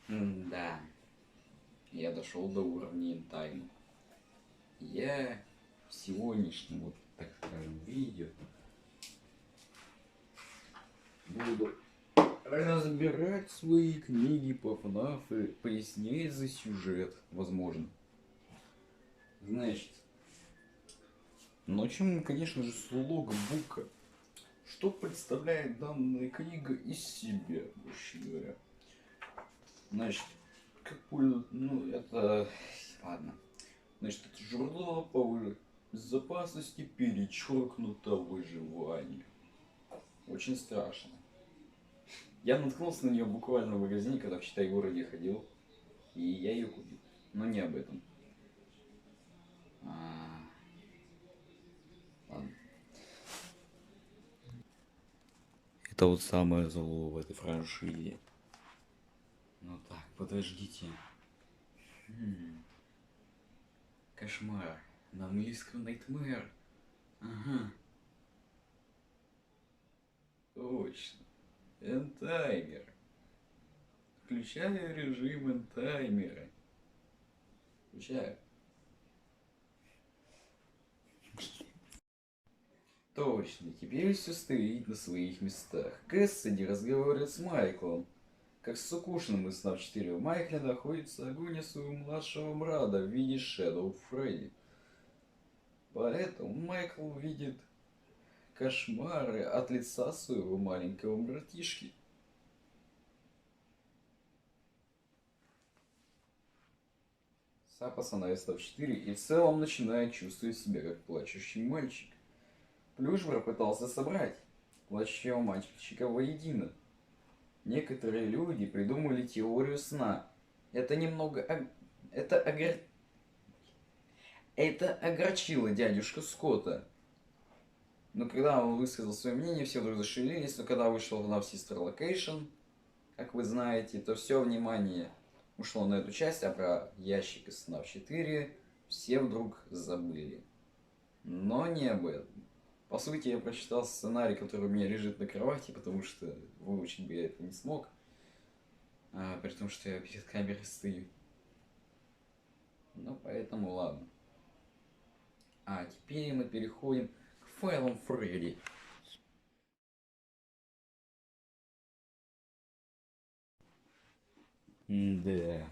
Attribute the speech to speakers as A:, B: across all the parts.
A: Да, я дошел до уровня тайм. Я в сегодняшнем, вот так скажем, видео буду разбирать свои книги по ФНАФ и пояснять за сюжет, возможно. Значит, начнем, конечно же, с логбука. Что представляет данная книга из себя, проще говоря? Значит, как ну это... Ладно. Значит, это журнал по безопасности перечеркнуто выживание. Очень страшно. Я наткнулся на нее буквально в магазине, когда в Читай-городе ходил, и я ее купил. Но не об этом. А, ладно. Это вот самое зло в этой франшизе. Ну так, подождите. Кошмар. На английском Nightmare. Ага. Точно. Энтаймер. Включаю режим энтаймера. Включаю. Точно, теперь все стоит на своих местах. Кэссиди разговаривает с Майклом. Как с укушенным из снав 4 у Майкла находится агония своего младшего брата в виде Шэдоу Фредди. Поэтому Майкл видит кошмары от лица своего маленького братишки. Сапа становится в 4 и в целом начинает чувствовать себя как плачущий мальчик. Плюшбра пытался собрать плачущего мальчика воедино. Некоторые люди придумали теорию сна. Это немного... Это огорчило дядюшку Скотта. Но когда он высказал свое мнение, все вдруг зашевелились. Но когда вышел на Sister Location, как вы знаете, то все внимание ушло на эту часть, а про ящик из снов 4 все вдруг забыли. Но не об этом. По сути, я прочитал сценарий, который у меня лежит на кровати, потому что выучить бы я это не смог. При том, что я перед камерой стою. Ну, поэтому ладно. А теперь мы переходим к файлам Фредди. Да.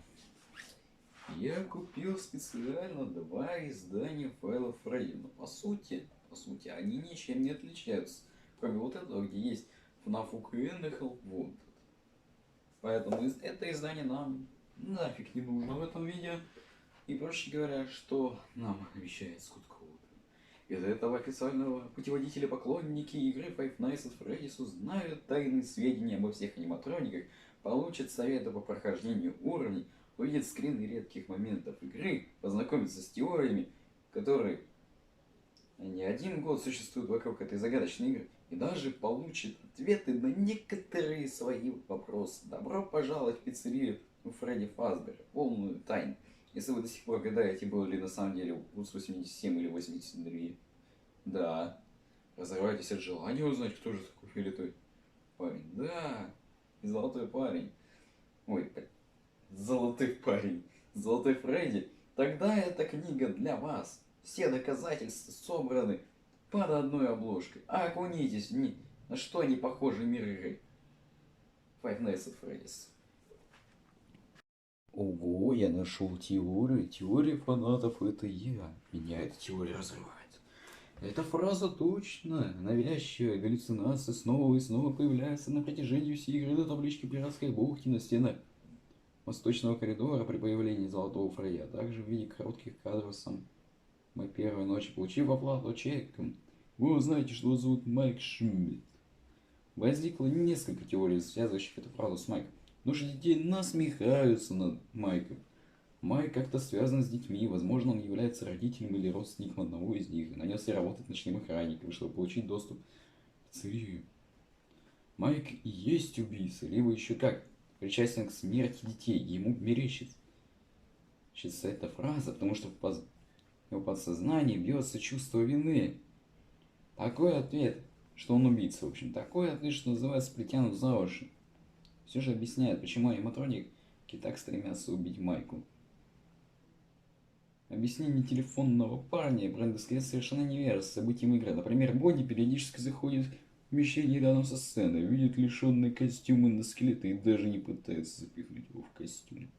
A: Я купил специально 2 издания файлов Фредди. Но по сути, они ничем не отличаются. Кроме вот этого, где есть FNAF UKN и Help Wanted. Поэтому это издание нам нафиг не нужно в этом видео. И проще говоря, что нам обещает Скотт Коудер. Из этого официального путеводителя поклонники игры Five Nights at Freddy's узнают тайные сведения обо всех аниматрониках, получат советы по прохождению уровней, увидят скрины редких моментов игры, познакомятся с теориями, которые не один год существуют вокруг этой загадочной игры, и даже получат ответы на некоторые свои вопросы. Добро пожаловать в пиццерию у Фредди Фазбера, полную тайн. Если вы до сих пор гадаете, был ли на самом деле УЦ 87 или 82, да, разрывайтесь от желания узнать, кто же такой филитой парень. Да, и золотой парень. Ой, золотой парень. Золотой Фредди. Тогда эта книга для вас. Все доказательства собраны под одной обложкой. Окунитесь в ни на что не похожий мир игры. Five Nights at Freddy's. Ого, я нашел теорию. Теория фанатов это я. Меня эта теория разрывает. Эта фраза точно. Навязчивая галлюцинация снова и снова появляется на протяжении всей игры до таблички пиратской бухты на стенах восточного коридора при появлении Золотого Фрейя, а также в виде коротких кадров самой первой ночи, получив оплату чеком. Вы узнаете, что его зовут Майк Шмидт. Возникло несколько теорий, связывающих эту фразу с Майком. Души детей насмехаются над Майком. Майк как-то связан с детьми, возможно, он является родителем или родственником одного из них, нанес и работает ночным охранником, чтобы получить доступ к пиццерию. Майк и есть убийца, либо еще как, причастен к смерти детей, ему мерещится эта фраза, потому что в его подсознании бьется чувство вины. Такой ответ, что он убийца, в общем, такой ответ, что называется, притянут за уши. Все же объясняет, почему аниматроник так стремятся убить Майку. Объяснение телефонного парня Бренда Скотт совершенно не вяжется с событием игры. Например, Бонни периодически заходит в помещение рядом со сценой, видит лишенные костюмы на скелета и даже не пытается запихнуть его в костюм.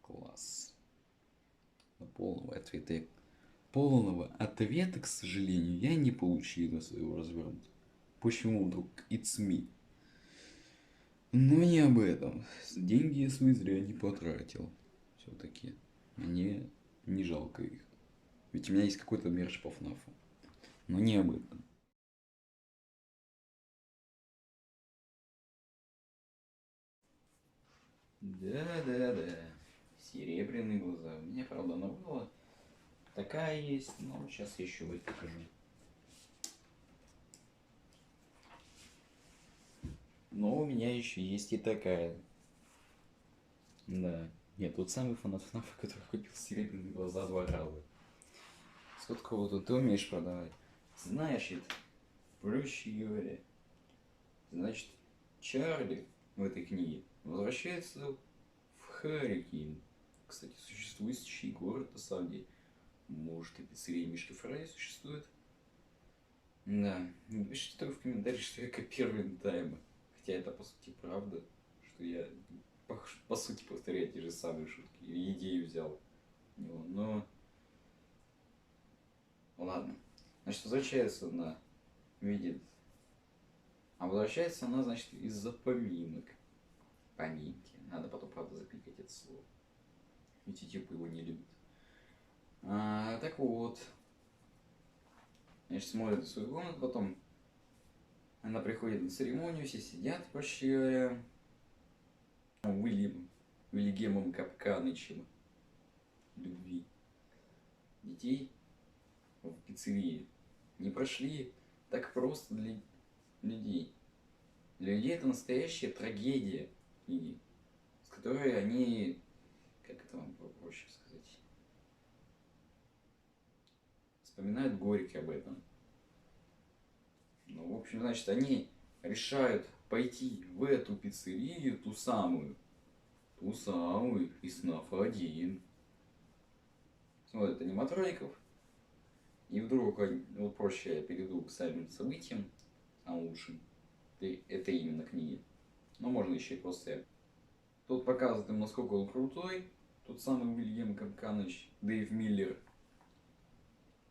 A: Класс. Но полного ответа, к сожалению, я не получил на своего разворота. Почему вдруг it's me? Но не об этом. Деньги я свои зря не потратил. Все-таки мне не жалко их. Ведь у меня есть какой-то мерч по ФНАФу. Но не об этом. Да. Серебряные глаза. У меня, правда, новелла такая есть, но сейчас еще вот покажу. Но у меня еще есть и такая. Да. Нет, тот самый фанат ФНАФа, который купил серебряные глаза 2 раза. Сколько вот ты умеешь продавать? Знаешь, это, проще говоря, значит, Чарли в этой книге возвращается в Харрикейн. Кстати, существующий город, на самом деле. Может, и пиццерия Мишки Фрай существует? Да. Напишите только в комментариях, что я копирую таймы. Хотя это, по сути, правда, что я, по сути, повторяю те же самые шутки. И идею взял. Но... Ладно. Значит, возвращается она, видит. А возвращается она, значит, из-за поминок. Поминки. Надо потом, правда, запикать это слово. Ведь и типа его не любят. Так вот. Значит, смотрит в свою комнату, потом она приходит на церемонию, все сидят, вообще говоря. Уильгемом Капканычем любви. Детей в пиццерии не прошли так просто для людей. Для людей это настоящая трагедия книги, с которой они, как это вам проще сказать, вспоминают горько об этом. Ну, в общем, значит, они решают пойти в эту пиццерию, ту самую, из ФНАФ-1. Смотрят аниматроников, и вдруг, вот проще я перейду к самим событиям, а лучше, это именно книги. Но можно еще и после. Тут показывает им, насколько он крутой, тот самый Уильям Капканыч, Дэйв Миллер,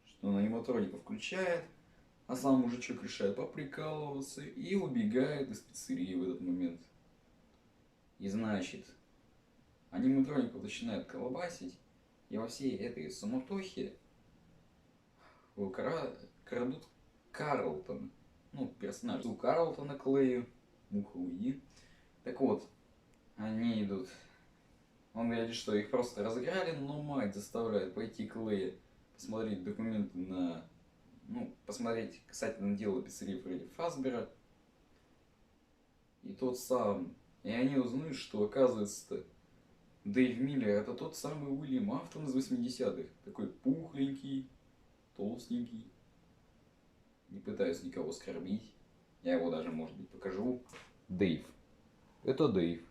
A: что он аниматроника включает, а сам мужичок решает поприкалываться и убегает из пиццерии в этот момент. И значит, аниматроников начинает колбасить, и во всей этой суматохе крадут Карлтона. Ну, персонаж у Карлтона Клею. Муха уйди. Так вот, они идут. Он говорит, что их просто разыграли, но мать заставляет пойти Клея посмотреть документы на... Ну, посмотреть касательно дела пиццерии Фредди Фазбера. И тот сам. И они узнают, что оказывается Дэйв Миллер это тот самый Уильям Афтон из 80-х. Такой пухленький, толстенький. Не пытаюсь никого оскорбить. Я его даже, может быть, покажу. Дэйв. Это Дэйв.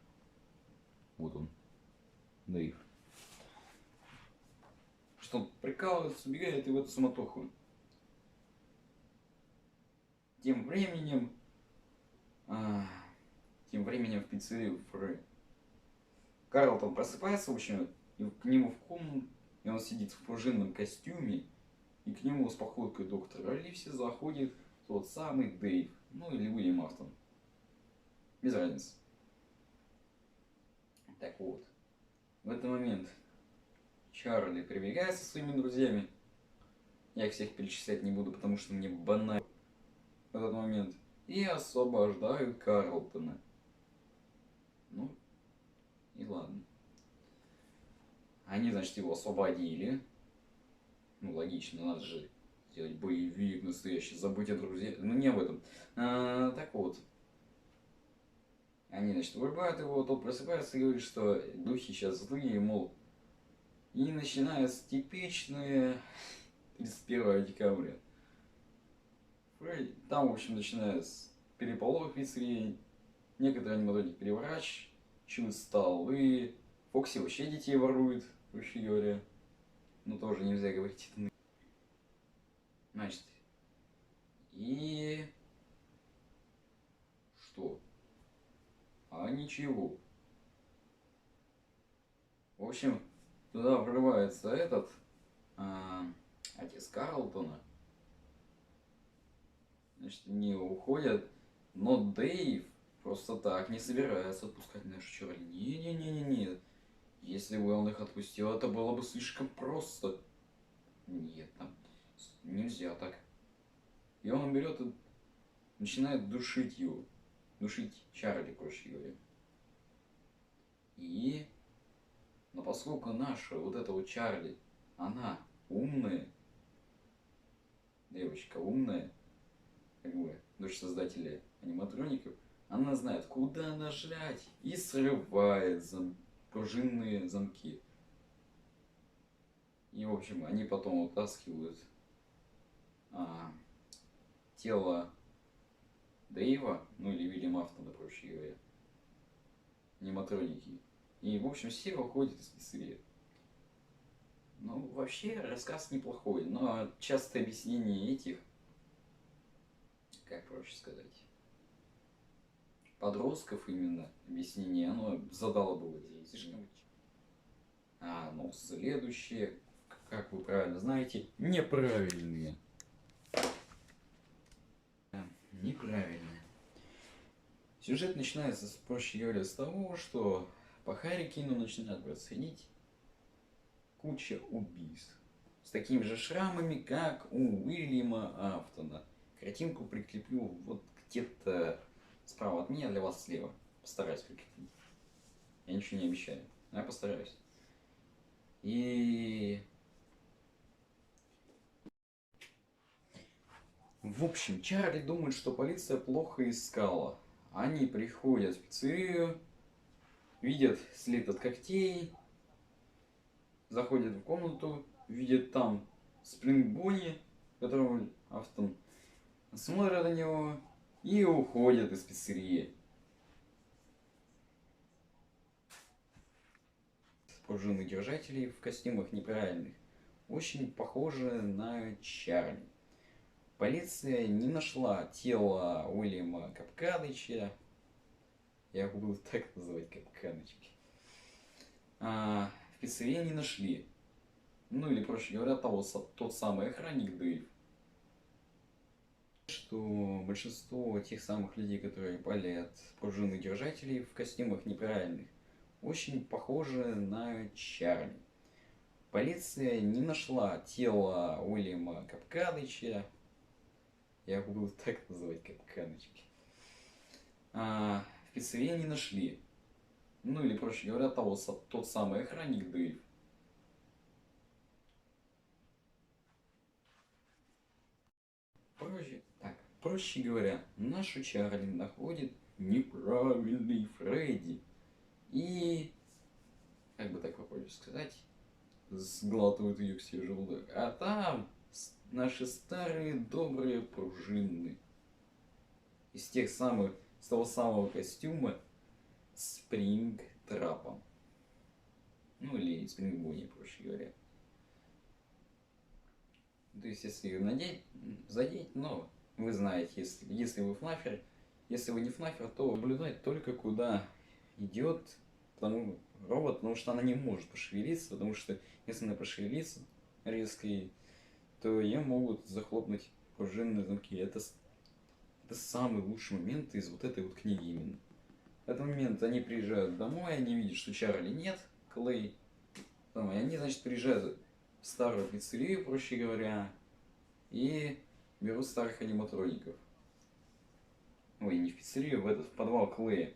A: Вот он. Дэйв. Что он прикалывается, убегает и в эту суматоху. Тем временем в пиццерию Карлтон просыпается, в общем, и к нему в комнату, и он сидит в пружинном костюме, и к нему с походкой доктора Ливси заходит тот самый Дэйв, ну или Уильям Афтон. Без разницы. Так вот, в этот момент Чарли прибегает со своими друзьями. Я их всех перечислять не буду, потому что мне банально в этот момент. И освобождают Карлтона. Ну, и ладно. Они, значит, его освободили. Ну, логично, надо же сделать боевик настоящий, забыть о друзьях. Ну, не об этом. Так вот. Они, значит, вырубают его, тот просыпается и говорит, что духи сейчас злые, мол. И начинается типичное 31 декабря. Там, в общем, начинается переполох в пиццерии. Некоторые аниматроники переворачивают столы. Фокси вообще детей ворует, вообще говоря. Ну, тоже нельзя говорить. Значит, и что? А ничего. В общем, туда врывается этот отец Карлтона. Значит, они уходят, но Дэйв просто так не собирается отпускать нашу Чарли. Не-не-не-не-не. Если бы он их отпустил, это было бы слишком просто. Нет, там нельзя так. И он берет и начинает душить его. Душить Чарли, проще говоря. Но поскольку наша вот эта вот Чарли, она умная, девочка умная, как бы, дочь создателя аниматроников, она знает, куда нажать и срывает пружинные замки. И, в общем, они потом утаскивают тело Дэйва, ну или Вильяма Афтона, проще говоря, аниматроники. И, в общем, все выходят из пиццерии. Ну, вообще, рассказ неплохой, но частое объяснение этих, как проще сказать, подростков именно, объяснение, оно задало бы слишком. Ну, следующее, как вы правильно знаете, неправильные. Неправильные. Сюжет начинается, проще говоря, с того, что по Харрикину начинают происходить куча убийств. С такими же шрамами, как у Уильяма Афтона. Картинку прикреплю вот где-то справа от меня, для вас слева. Постараюсь прикрепить. Я ничего не обещаю, но я постараюсь. В общем, Чарли думает, что полиция плохо искала. Они приходят в пиццерию, видят след от когтей, заходят в комнату, видят там Спринг Бонни, которого Афтон, смотрят на него и уходят из пиццерии. Пружинных держателей в костюмах неправильных, очень похожи на Чарли. Полиция не нашла тело Уильяма Капканыча. Я буду так называть, Капканычки. В пиццерии не нашли. Ну или, проще говоря, тот самый охранник Дэйв. Что большинство тех самых людей, которые палят пружинных держателей в костюмах неправильных, очень похожи на Чарли. Полиция не нашла тело Уильяма Капканыча. Я буду так называть, Капканычки. В пиццерии не нашли. Ну или, проще говоря, тот самый охранник Дэйв. Проще говоря, нашу Чарли находит неправильный Фредди. И, как бы так попозже сказать, сглатывают ее к себе желудок. А там наши старые добрые пружины. Из того самого костюма Спринг Трапом. Ну или Спринг Бонни, проще говоря. То есть, если ее задеть, но вы знаете, если вы фнафер, если вы не фнафер, то наблюдать только куда идет робот, потому что она не может пошевелиться, потому что если она пошевелится резко, то ее могут захлопнуть пружинные замки. Это самый лучший момент из вот этой вот книги именно. В этот момент они приезжают домой, они видят, что Чарли нет, Клей. И они, значит, приезжают в старую пиццерию, проще говоря, и берут старых аниматроников. Ой, не в пиццерию, в подвал Клея.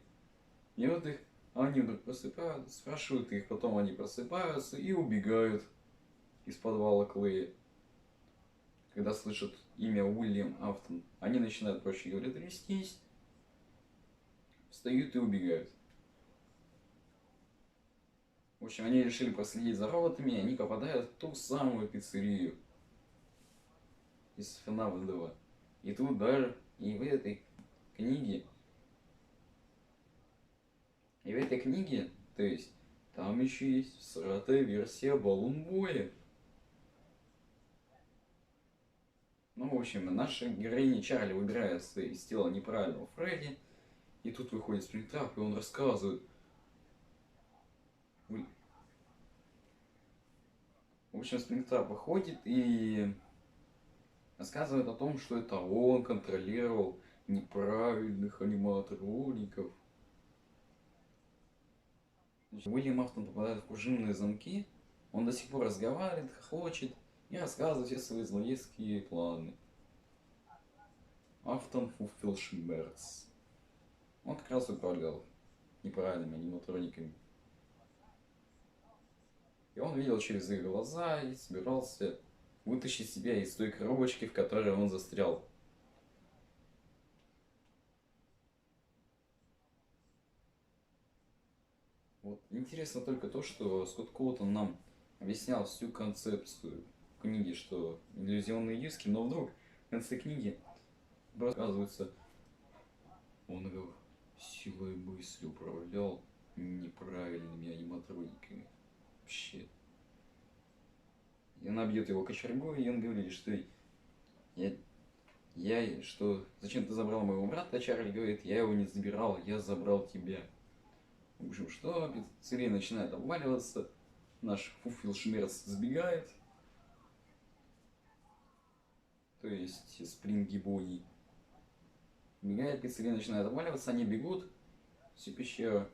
A: И вот их, они вдруг просыпаются, спрашивают их, потом они просыпаются и убегают из подвала Клея. Когда слышат имя Уильям Афтон, они начинают, проще говоря, трястись, встают и убегают. В общем, они решили проследить за роботами, и они попадают в ту самую пиццерию из FNAF 2. И тут даже, и в этой книге И в этой книге, то есть, там еще есть всратая версия Балунбоя. Ну, в общем, наша героиня Чарли выбирается из тела неправильного Фредди, и тут выходит Спрингтрап, и он рассказывает. В общем, Спрингтрап выходит и рассказывает о том, что это он контролировал неправильных аниматроников. Уильям Афтон попадает в пружинные замки, он до сих пор разговаривает, хохочет и рассказывает все свои злодейские планы. Афтон Фуффелшмерц. Он как раз управлял неправильными аниматрониками. И он видел через их глаза и собирался вытащить себя из той коробочки, в которой он застрял. Вот. Интересно только то, что Скотт Коутон нам объяснял всю концепцию книги, что иллюзионные диски, но вдруг в конце книги оказывается, он его силой мысли управлял неправильными аниматрониками. Вообще. И она бьет его кочергой, и он говорит, что что зачем ты забрал моего брата, а Чарли говорит, я его не забирал, я забрал тебя. В общем, что пиццерия начинает обваливаться, наш Фуффелшмерц сбегает, то есть Спринги Бонни. Бегает, пиццерия начинает обваливаться, они бегут, всю пещеру,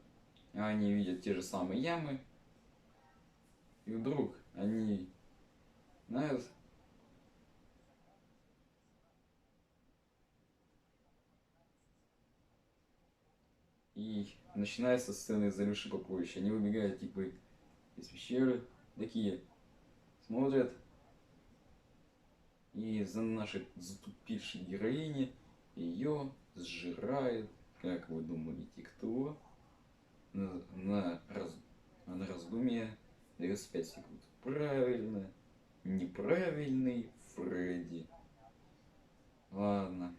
A: а они видят те же самые ямы, и вдруг они знают, и начинается сцена из Алёши Поповича. Они выбегают типа из пещеры, такие смотрят, и за нашей затупившей героини ее сжирает, как вы думаете, кто? На раздумье дается 5 секунд. Правильно, неправильный Фредди. Ладно.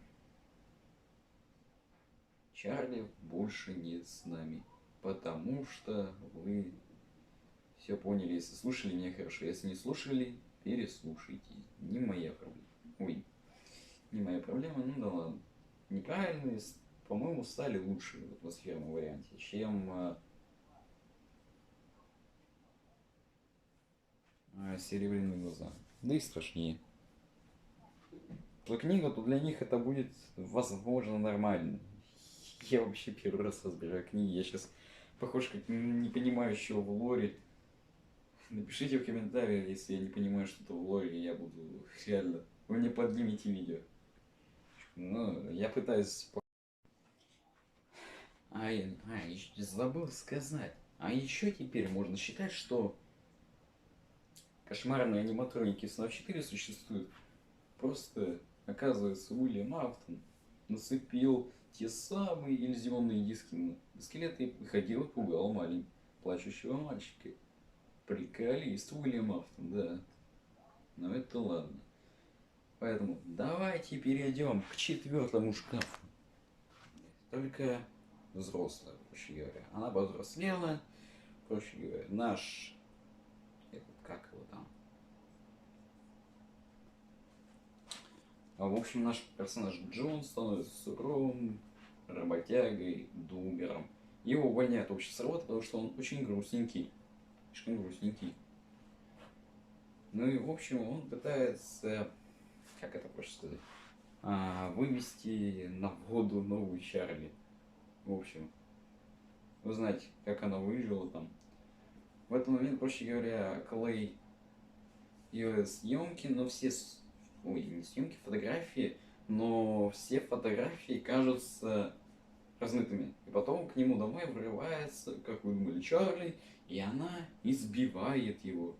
A: Чарли больше нет с нами, потому что вы все поняли, если слушали меня хорошо, если не слушали, переслушайте. Не моя проблема. Ой, не моя проблема, ну да ладно. Неправильные, по-моему, стали лучше в атмосферном варианте, чем серебряные глаза. Да и страшнее. Про книгу, то для них это будет, возможно, нормально. Я вообще первый раз разбираю книги. Я сейчас похож как не понимающего в лоре. Напишите в комментариях, если я не понимаю что-то в лоре, я буду реально... Вы мне поднимете видео. Ну, я пытаюсь... Забыл сказать. А еще теперь можно считать, что кошмарные аниматроники снов 4 существуют. Просто, оказывается, Уильям Афтон нацепил те самые иллюзионные диски на скелеты и ходил и пугал маленького плачущего мальчика. Приколист Уильям Афтон, да. Но это ладно. Поэтому давайте перейдем к 4-му шкафу. Только взрослая, проще говоря. Она повзрослела, проще говоря. Наш... как его там? В общем, наш персонаж Джон становится суровым, работягой, думером. Его увольняют общество с работы, потому что он очень грустненький. Слишком грустненький. Ну и, в общем, он пытается, как это проще сказать, вывести на воду новую Чарли. В общем, узнать, как она выжила там. В этот момент, проще говоря, Клей ее съемки, но все... Ой, не съемки, фотографии, но все фотографии кажутся размытыми. И потом к нему домой врывается, как вы думали, Чарли, и она избивает его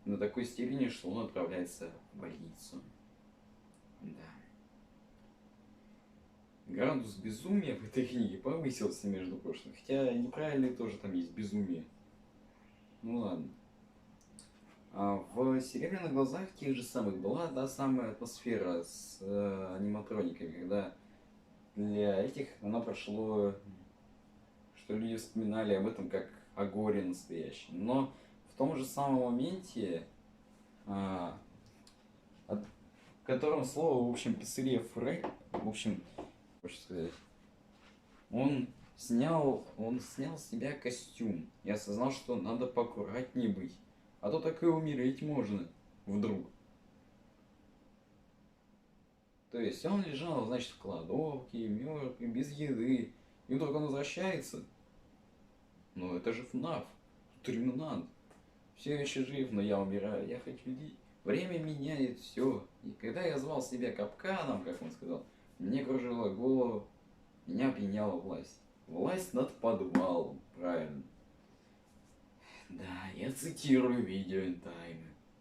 A: до такой степени, что он отправляется в больницу. Да. Градус безумия в этой книге повысился, между прочим. Хотя неправильные тоже там есть безумие. Ну ладно. В «Серебряных глазах» тех же самых была та самая атмосфера с аниматрониками, когда для этих оно прошло, что люди вспоминали об этом как о горе настоящем. Но в том же самом моменте, о котором слово, в общем, писали Фрей, в общем, хочу сказать, он снял с себя костюм и осознал, что надо поаккуратнее быть, а то так и умереть можно вдруг. То есть он лежал, значит, в кладовке, мертвый, без еды, и вдруг он возвращается. Ну это же ФНАФ, Терминант. Все еще жив, но я умираю, я хочу жить. Время меняет все. И когда я звал себя капканом, как он сказал, мне кружило голову, меня опьяняла власть. Власть над подвалом, правильно. Да, я цитирую видео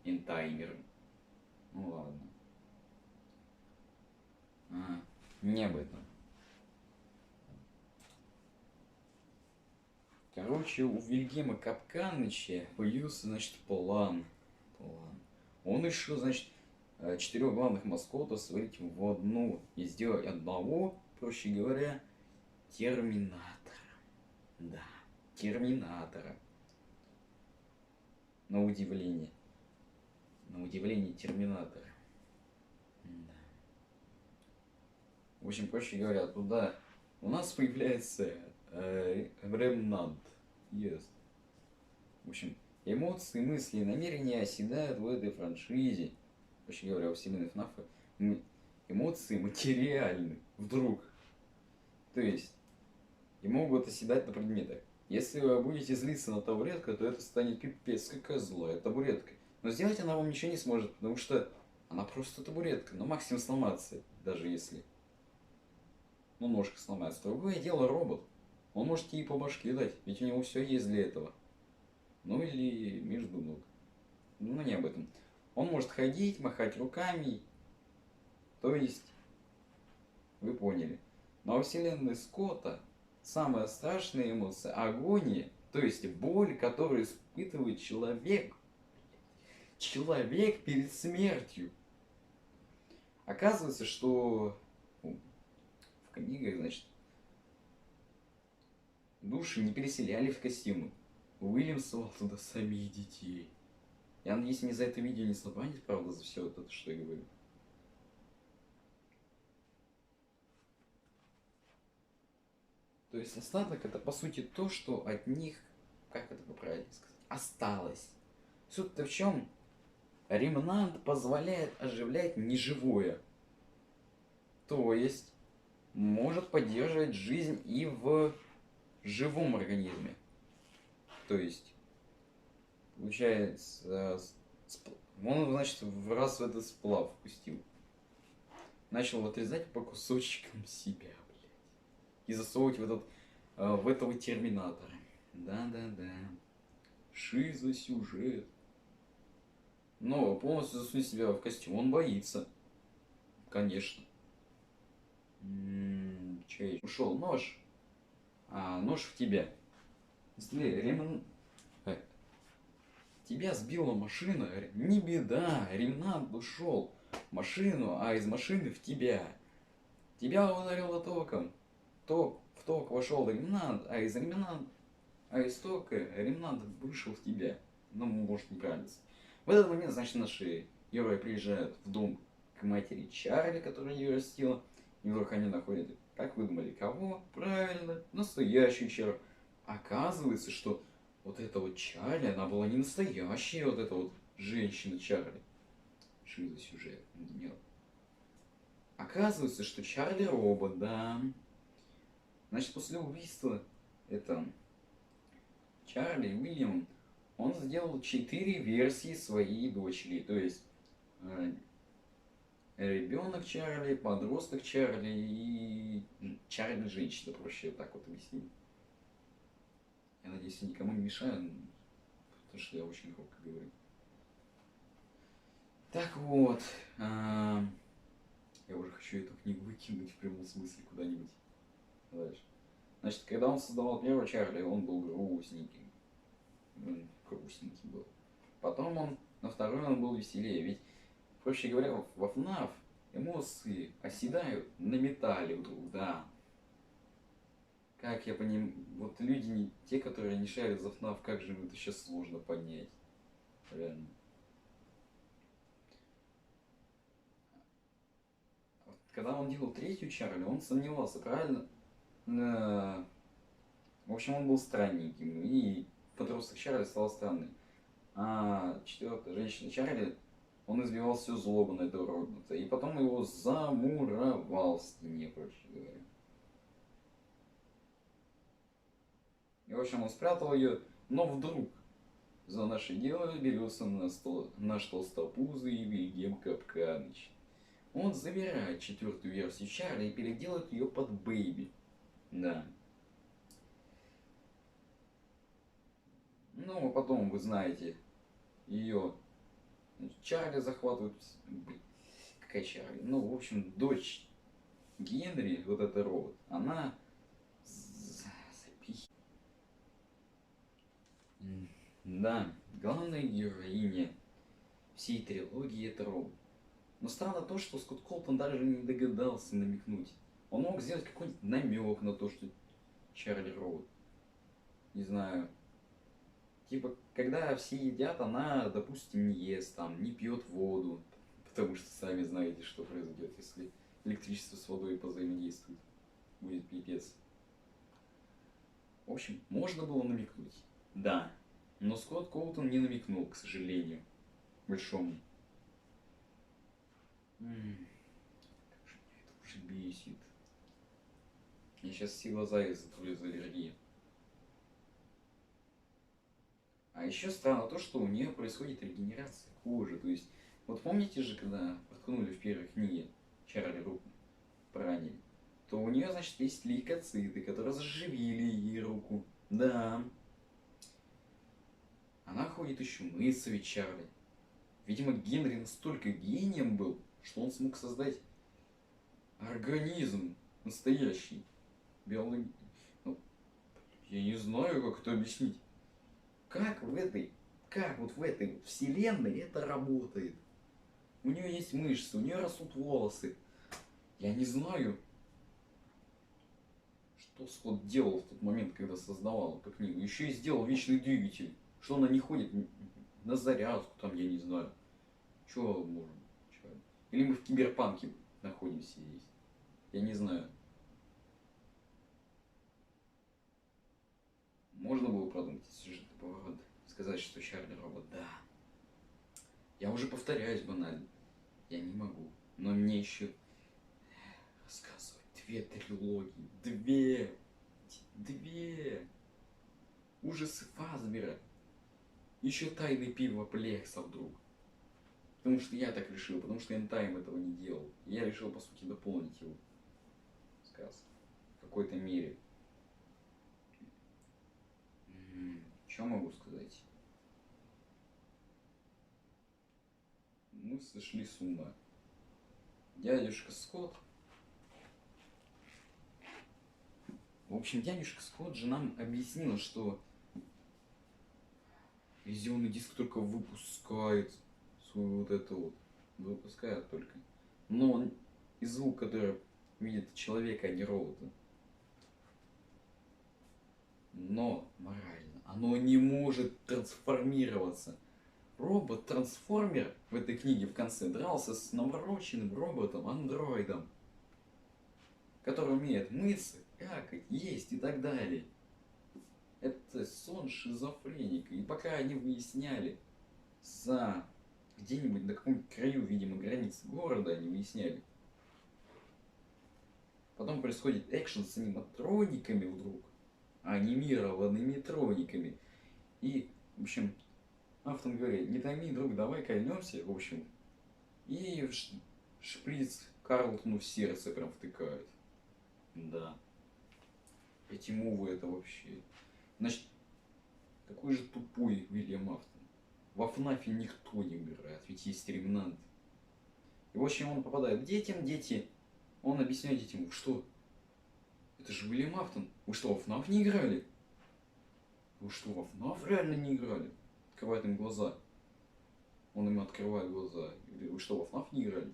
A: интаймер. Ну ладно. Не об этом. Короче, у Вильгельма Капканыча появился, значит, план. Он решил, значит, 4 главных маскотов свалить в одну и сделать одного, проще говоря, Терминатора. Да, Терминатора. На удивление. На удивление Терминатора. Да. В общем, проще говоря, туда у нас появляется Ремнант. Yes. В общем, эмоции, мысли и намерения оседают в этой франшизе. Проще говоря, у вселенной ФНАФа эмоции материальны. Вдруг. То есть, и могут оседать на предметах. Если вы будете злиться на табуретку, то это станет пипец какая злая табуретка. Но сделать она вам ничего не сможет, потому что она просто табуретка. Но максимум сломаться, даже если. Ну, ножка сломается. Другое дело робот. Он может ей по башке дать, ведь у него все есть для этого. Ну или между ног. Ну не об этом. Он может ходить, махать руками. То есть, вы поняли. Но у вселенной Скотта самая страшная эмоция — агония, то есть боль, которую испытывает человек. Человек перед смертью. Оказывается, что в книгах, значит, души не переселяли в костюмы. Уильям свал туда самих детей. Я надеюсь, мне за это видео не забанят, правда, за все вот это, что я говорю. То есть остаток — это по сути то, что от них, как это правильно сказать, осталось. Суть-то в чем? Ремнант позволяет оживлять неживое. То есть может поддерживать жизнь и в живом организме. То есть получается, он, значит, в раз в этот сплав пустил. Начал отрезать по кусочкам себя, блядь. И засовывать в этого терминатора. Да-да-да. Шизосюжет. Но полностью засунуть себя в костюм он боится. Конечно. Че еще? Ушел нож. Нож в тебя. Если тебя сбила машина, не беда, ремнант ушел в машину, а из машины в тебя. Тебя ударило током. В ток вошел ремнант, а из тока ремнант вышел в тебя. Ну, может, неправильно. В этот момент, значит, наши герои приезжают в дом к матери Чарли, которая ее растила. И вдруг они находят, как вы думали, кого? Правильно, настоящую Чарли. Оказывается, что вот эта вот Чарли, она была не настоящая, вот эта вот женщина Чарли. Шизосюжет. Нет. Оказывается, что Чарли робот, да. Значит, после убийства Чарли и Уильям, он сделал 4 версии своей дочери. То есть ребенок Чарли, подросток Чарли и Чарли женщина, проще вот так вот объяснить. Я надеюсь, я никому не мешаю, потому что я очень громко говорю. Так вот, я уже хочу эту книгу выкинуть в прямом смысле куда-нибудь. Дальше. Значит, когда он создавал первого Чарли, он был грустненький. Грустненький был. Потом на второй он был веселее. Ведь, проще говоря, во ФНАФ эмоции оседают на металле вдруг, да. Как я понимаю, вот люди, те, которые не шарят за ФНАФ, как же им это сейчас сложно понять. Реально. Когда он делал третью Чарли, он сомневался, правильно? В общем, он был странненьким, и подросток Чарли стал странным. А четвертая женщина Чарли, он избивал всю злобу на этого робота, и потом его замуровал в стене, проще говоря. И, в общем, он спрятал ее, но вдруг за наше дело берется наш толстопузый Вильгельм Капканыч. Он забирает четвертую версию Чарли и переделает ее под Бэйби. Да. Ну, а потом, вы знаете, ее Чарли захватывают. Какая Чарли? Ну, в общем, дочь Генри, вот эта робот, она да, главная героиня всей трилогии это робот. Но странно то, что Скотт Колтон даже не догадался намекнуть. Он мог сделать какой-нибудь намек на то, что Чарли робот. Не знаю. Типа, когда все едят, она, допустим, не ест, там, не пьет воду. Потому что сами знаете, что произойдет, если электричество с водой позаимодействует. Будет пипец. В общем, можно было намекнуть. Да. Но Скотт Колтон не намекнул, к сожалению. Большому. Как же меня это уже бесит. Я сейчас все глаза затру из аллергии. А еще странно то, что у нее происходит регенерация кожи. То есть, вот помните же, когда воткнули в первой книге Чарли руку поранили, то у нее, значит, есть лейкоциты, которые заживили ей руку. Да. Она ходит еще мыться ведь Чарли. Видимо, Генри настолько гением был, что он смог создать организм настоящий. Биологи... Ну, я не знаю, как это объяснить. Как вот в этой вселенной это работает? У нее есть мышцы, у нее растут волосы. Я не знаю, что Скотт делал в тот момент, когда создавал эту книгу. Еще и сделал вечный двигатель. Что она не ходит на зарядку, там, я не знаю. Чего можем? Чё? Или мы в киберпанке находимся здесь? Я не знаю. Можно было продумать сюжетный поворот. Сказать, что Чарли робот, да. Я уже повторяюсь банально. Я не могу. Но мне еще рассказывать две трилогии. Две. Ужасы Фазбера. Еще тайны пива Плекса вдруг. Потому что я так решил, потому что Энтайм этого не делал. И я решил, по сути, дополнить его сказ. В какой-то мере. Что могу сказать? Мы сошли с ума. Дядюшка Скотт. В общем, дядюшка Скотт же нам объяснил, что визионный диск только выпускает свою вот это вот. Выпускает только. Но он и звук, который видит человека, а не робота. Но морально оно не может трансформироваться. Робот-трансформер в этой книге в конце дрался с навороченным роботом-андроидом, который умеет мыться, какать, есть и так далее. Это сон шизофреника. И пока они выясняли за где-нибудь на каком-нибудь краю, видимо, границы города, они выясняли. Потом происходит экшен с аниматрониками вдруг. Анимированными трониками. И, в общем, автор говорит, не томи, друг, давай кольнемся, в общем. И шприц Карлтону в сердце прям втыкают. Да. Эти мувы это вообще. Значит, какой же тупой Уильям Афтон. Во ФНАФе никто не умирает, ведь есть ремнант. И в общем он попадает к детям, дети. Он объясняет детям, вы что? Это же Уильям Афтон. Вы что, во ФНАФ не играли? Вы что, во ФНАФ реально не играли? Открывает им глаза. Он им открывает глаза. И говорит, вы что, во ФНАФ не играли?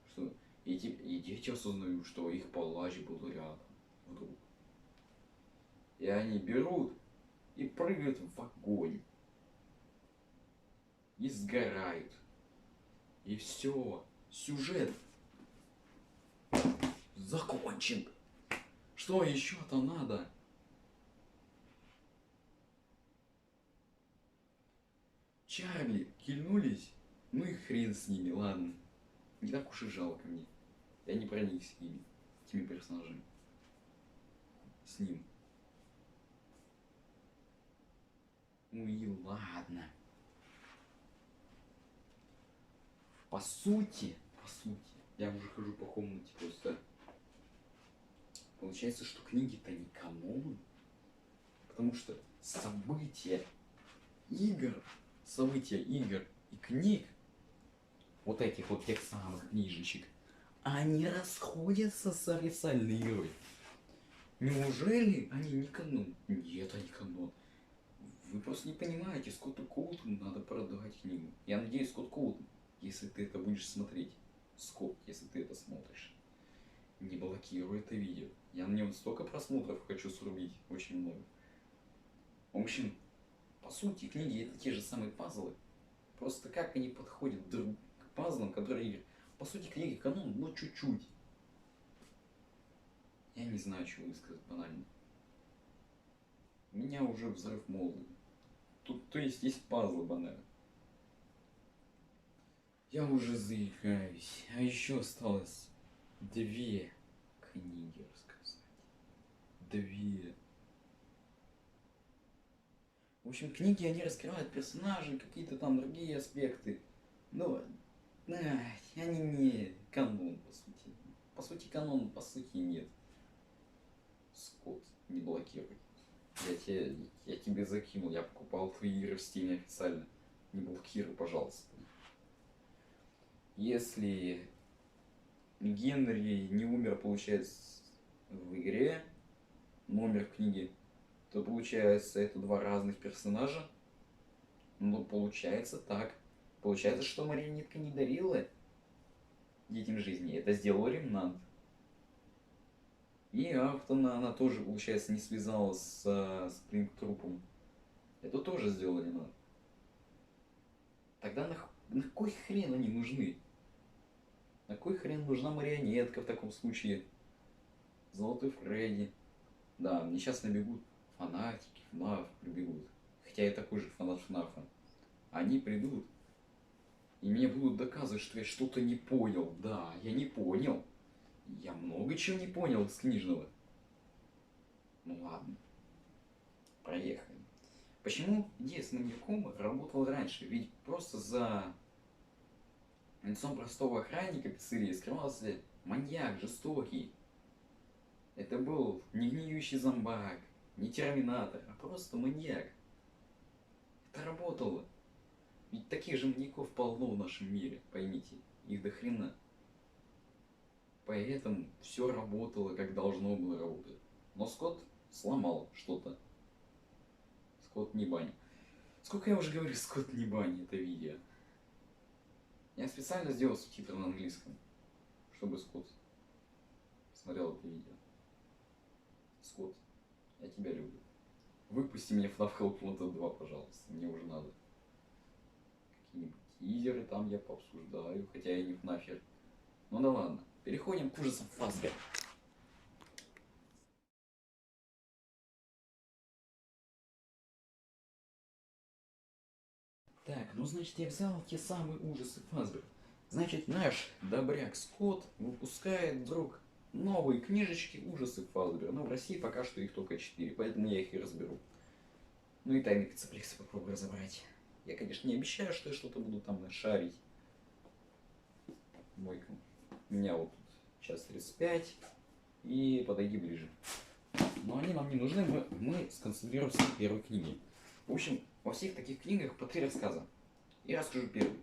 A: Что? И дети осознают, что их палач был рядом. Вдруг. И они берут и прыгают в огонь. И сгорают. И все. Сюжет закончен. Что еще-то надо? Чарли кильнулись? Ну и хрен с ними, ладно. Не так уж и жалко мне. Я не проник с ними, этими персонажами. С ним. Ну и ладно. По сути, я уже хожу по комнате просто. Получается, что книги-то не канон. Потому что события игр и книг, вот этих вот тех самых книжечек, они расходятся с официальной игрой. Неужели они не канон? Нет, они канон. Вы просто не понимаете, Скотту Коутону надо продавать книгу. Я надеюсь, Скотт Коутон, если ты это будешь смотреть, Скотт, если ты это смотришь, не блокируй это видео. Я на нем столько просмотров хочу срубить, очень много. В общем, по сути, книги это те же самые пазлы. Просто как они подходят друг к пазлам, которые... По сути, книги канон, но чуть-чуть. Я не знаю, что высказать банально. У меня уже взрыв мозга. Тут, то есть пазлы банально. Я уже заикаюсь. А еще осталось 2 книги рассказать. 2. В общем, книги, они раскрывают персонажей, какие-то там другие аспекты. Но они не канон, по сути. По сути, канон, по сути, нет. Скотт, не блокируй. Я тебе закинул, я покупал твои игры в Steam официально. Не блокируй, пожалуйста. Если Генри не умер, получается, в игре, номер книги, то получается это 2 разных персонажа. Но получается так. Получается, что марионетка не дарила детям жизни. Это сделал Ремнант. И Афтона она тоже, получается, не связалась с Спрингтрупом. Это тоже сделали надо. Тогда на кой хрен они нужны? На кой хрен нужна марионетка в таком случае? Золотой Фредди. Да, мне сейчас набегут фанатики, ФНАФ прибегут. Хотя я такой же фанат ФНАФа. Они придут и мне будут доказывать, что я что-то не понял. Да, я не понял. Я много чего не понял с книжного. Ну ладно. Проехали. Почему идея с маньяком работала раньше? Ведь просто за лицом простого охранника пиццерии скрывался маньяк жестокий. Это был не гниющий зомбак, не терминатор, а просто маньяк. Это работало. Ведь таких же маньяков полно в нашем мире, поймите. Их до хрена. Поэтому все работало, как должно было работать. Но Скотт сломал что-то. Скотт не бань. Сколько я уже говорю, Скотт не бань, это видео. Я специально сделал субтитры на английском, чтобы Скотт смотрел это видео. Скотт, я тебя люблю. Выпусти меня в FNAF Help Wanted 2, пожалуйста. Мне уже надо. Какие-нибудь тизеры там я пообсуждаю, хотя я не фнафер. Ну да ладно. Переходим к ужасам Фазбера. Так, ну значит я взял те самые ужасы Фазбера. Значит, наш добряк Скотт выпускает вдруг новые книжечки ужасы Фазбера. Но в России пока что их только 4, поэтому я их и разберу. Ну и тайный пиццеплекс попробую разобрать. Я, конечно, не обещаю, что я что-то буду там шарить. Мойка. У меня вот тут час 35. И подойди ближе. Но они нам не нужны, мы сконцентрируемся на первой книге. В общем, во всех таких книгах по 3 рассказа. Я расскажу первый.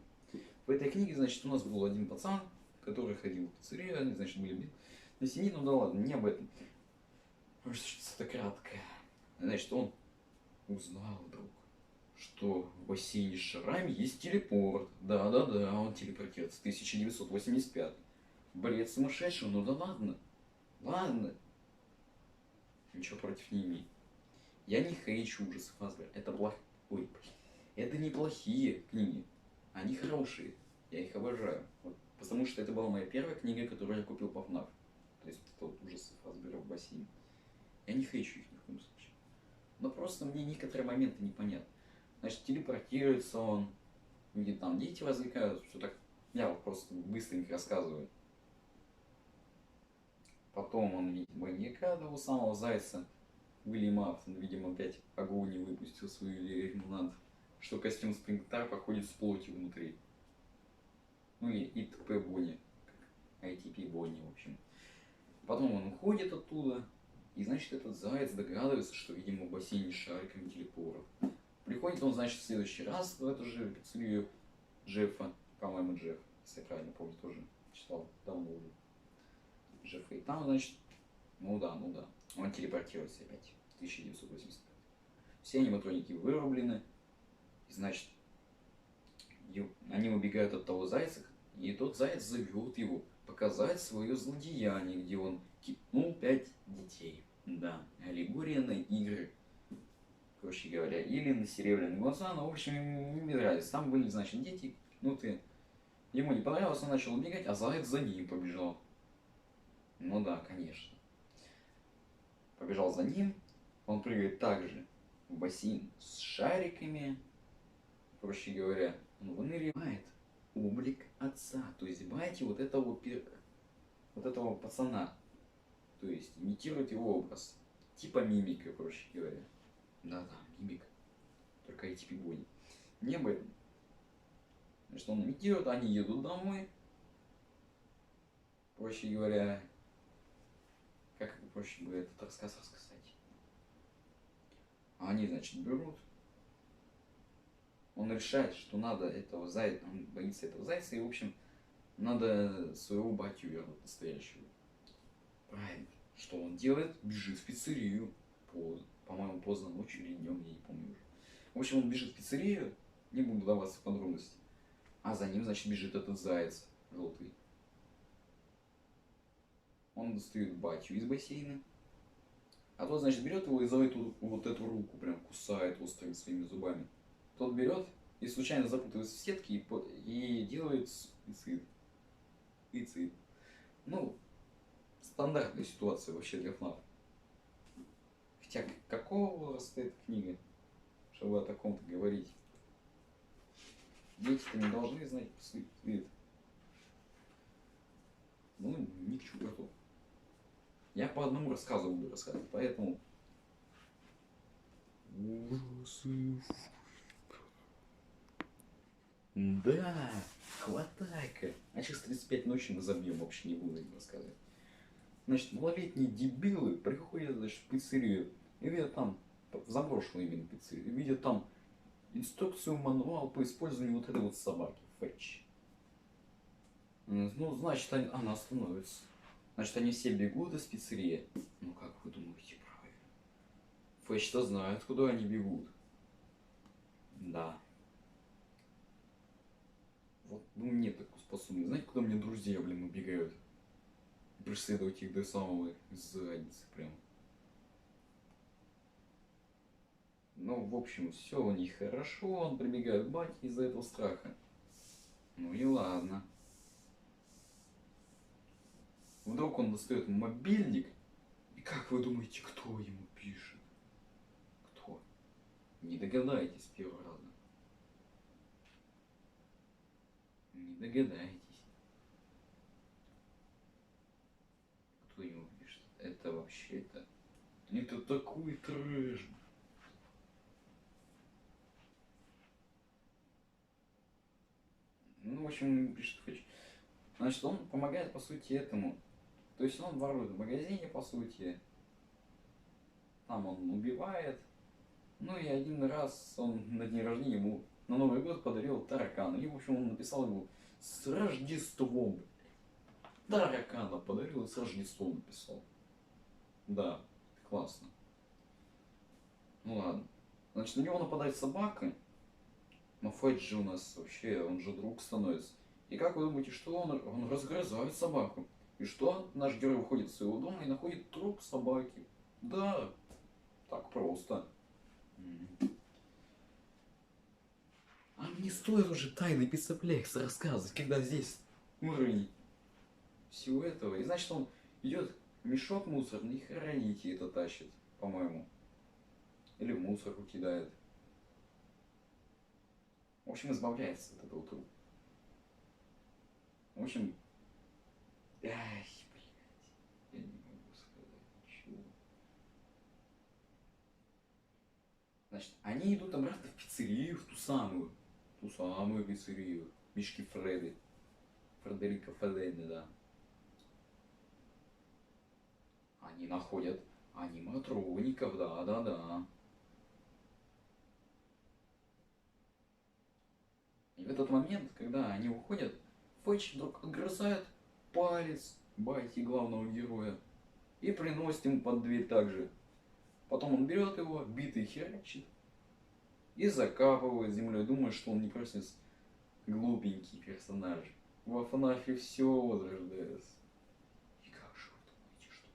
A: В этой книге, значит, у нас был один пацан, который ходил в пиццерию, они, значит, были на сине, ну да ладно, не об этом. Что-то краткое. Значит, он узнал вдруг, что в бассейне с шарами есть телепорт. Да-да-да, он телепортируется. 1985. Бред сумасшедшего, ну да ладно. Ладно. Ничего против не имею. Я не хейчу ужасы Фазбера. Это Ой, это неплохие книги. Они хорошие. Я их обожаю. Вот, потому что это была моя первая книга, которую я купил по ФНАФ. То есть это вот ужасы Фазбера в бассейне. Я не хейчу их ни в коем случае. Но просто мне некоторые моменты непонятны. Значит, телепортируется он, где там дети развлекаются, все так. Я вот просто быстренько рассказываю. Потом он видит маньяка, того самого зайца, Уильяма Афтон, видимо, опять огонь не выпустил свою лимонад, что костюм Спрингтар походит с плотью внутри. Ну и ИТП Бонни, ITP Бонни, в общем. Потом он уходит оттуда, и, значит, этот заяц догадывается, что, видимо, в бассейне с шариками телепорт. Приходит он, значит, в следующий раз в эту же пиццерию Джеффа, по-моему, Джефф, если я правильно помню, тоже читал давно уже. Джеффа. И там, значит, ну да, он телепортируется опять в 1985. Все аниматроники вырублены, и, значит, они убегают от того зайца, и тот заяц зовет его показать свое злодеяние, где он кипнул 5 детей. Да, аллегория на игры, короче говоря, или на серебряные глаза, но, в общем, ему не нравилось. Там были, значит, дети, ему не понравилось, он начал убегать, а заяц за ним побежал. Ну да, конечно. Побежал за ним, он прыгает также в бассейн с шариками, проще говоря, он выныривает облик отца, то есть байте вот этого пацана, то есть имитирует его образ, типа мимика, проще говоря. Да-да, мимик, только ATP Бонни. Не об этом. Значит, он имитирует, они едут домой, проще говоря, как проще бы этот рассказ рассказать. Они, значит, берут. Он решает, что надо этого зайца, он боится этого зайца, и, в общем, надо своего батю вернуть настоящего. Правильно. Что он делает? Бежит в пиццерию. По-моему, поздно ночью или днем, я не помню уже. В общем, он бежит в пиццерию, не буду даваться в подробности. А за ним, значит, бежит этот заяц желтый. Он достает батю из бассейна. А тот, значит, берет его и за вот эту руку прям кусает острыми своими зубами. Тот берет и случайно запутывается в сетке и делает суицид. Суицид. Ну, стандартная ситуация вообще для ФНАФ. Хотя, какого возраста эта книга, чтобы о таком-то говорить? Дети-то не должны знать суицид. Ну, ни к чему готов. Я по одному рассказу буду рассказывать, поэтому... Ужасы. Да, хватай-ка. А через 35 ночи мы забьем, вообще не буду им рассказывать. Значит, малолетние дебилы приходят, значит, в пиццерию и видят там, в заброшенную именно пиццерию, и видят там инструкцию, мануал по использованию вот этой вот собаки, Фэтч. Ну, значит, она становится. Значит, они все бегут из пиццерии. Ну, как вы думаете, правильно? Фэтч-то знает, куда они бегут. Да. Вот ну, нет такой способности. Знаете, куда мне друзья, блин, убегают? Преследовать их до самого задницы прям. Ну, в общем, все у них хорошо. Он прибегает к бате из-за этого страха. Ну и ладно. Вдруг он достает мобильник. И как вы думаете, кто ему пишет? Кто? Не догадаетесь с первого раза. Не догадаетесь. Кто ему пишет? Это вообще-то... Это такой трэш. Ну, в общем, пишет Фэтч. Значит, он помогает, по сути, этому. То есть он ворует в магазине, по сути. Там он убивает. Ну и один раз он на день рождения ему на Новый год подарил таракана. И, в общем, он написал ему с Рождеством. Таракана подарил и с Рождеством написал. Да, классно. Ну ладно. Значит, на него нападает собака. Но Фэтч же у нас вообще, он же друг становится. И как вы думаете, что он разгрызает собаку? И что? Наш герой выходит из своего дома и находит труп собаки. Да, так просто. А мне стоит уже тайный пиццеплекс рассказывать, когда здесь уровень всего этого. И значит, он идет мешок мусорный и хранить это тащит, по-моему. Или в мусорку кидает. В общем, избавляется от этого трупа. В общем, ай, блядь, я не могу сказать ничего. Значит, они идут обратно в пиццерию, в ту самую пиццерию. Мишки Фреды. Фредерико Феллини, да. Они находят аниматроников, да. И в этот момент, когда они уходят, Фэтч вдруг отгрызает палец Байти, главного героя, и приносит ему под дверь также. Потом он берет его, битый херачит, и закапывает землей, думая, что он не проснется. Глупенький персонаж. Во ФНАФе все возрождается. И как же вы думаете, что?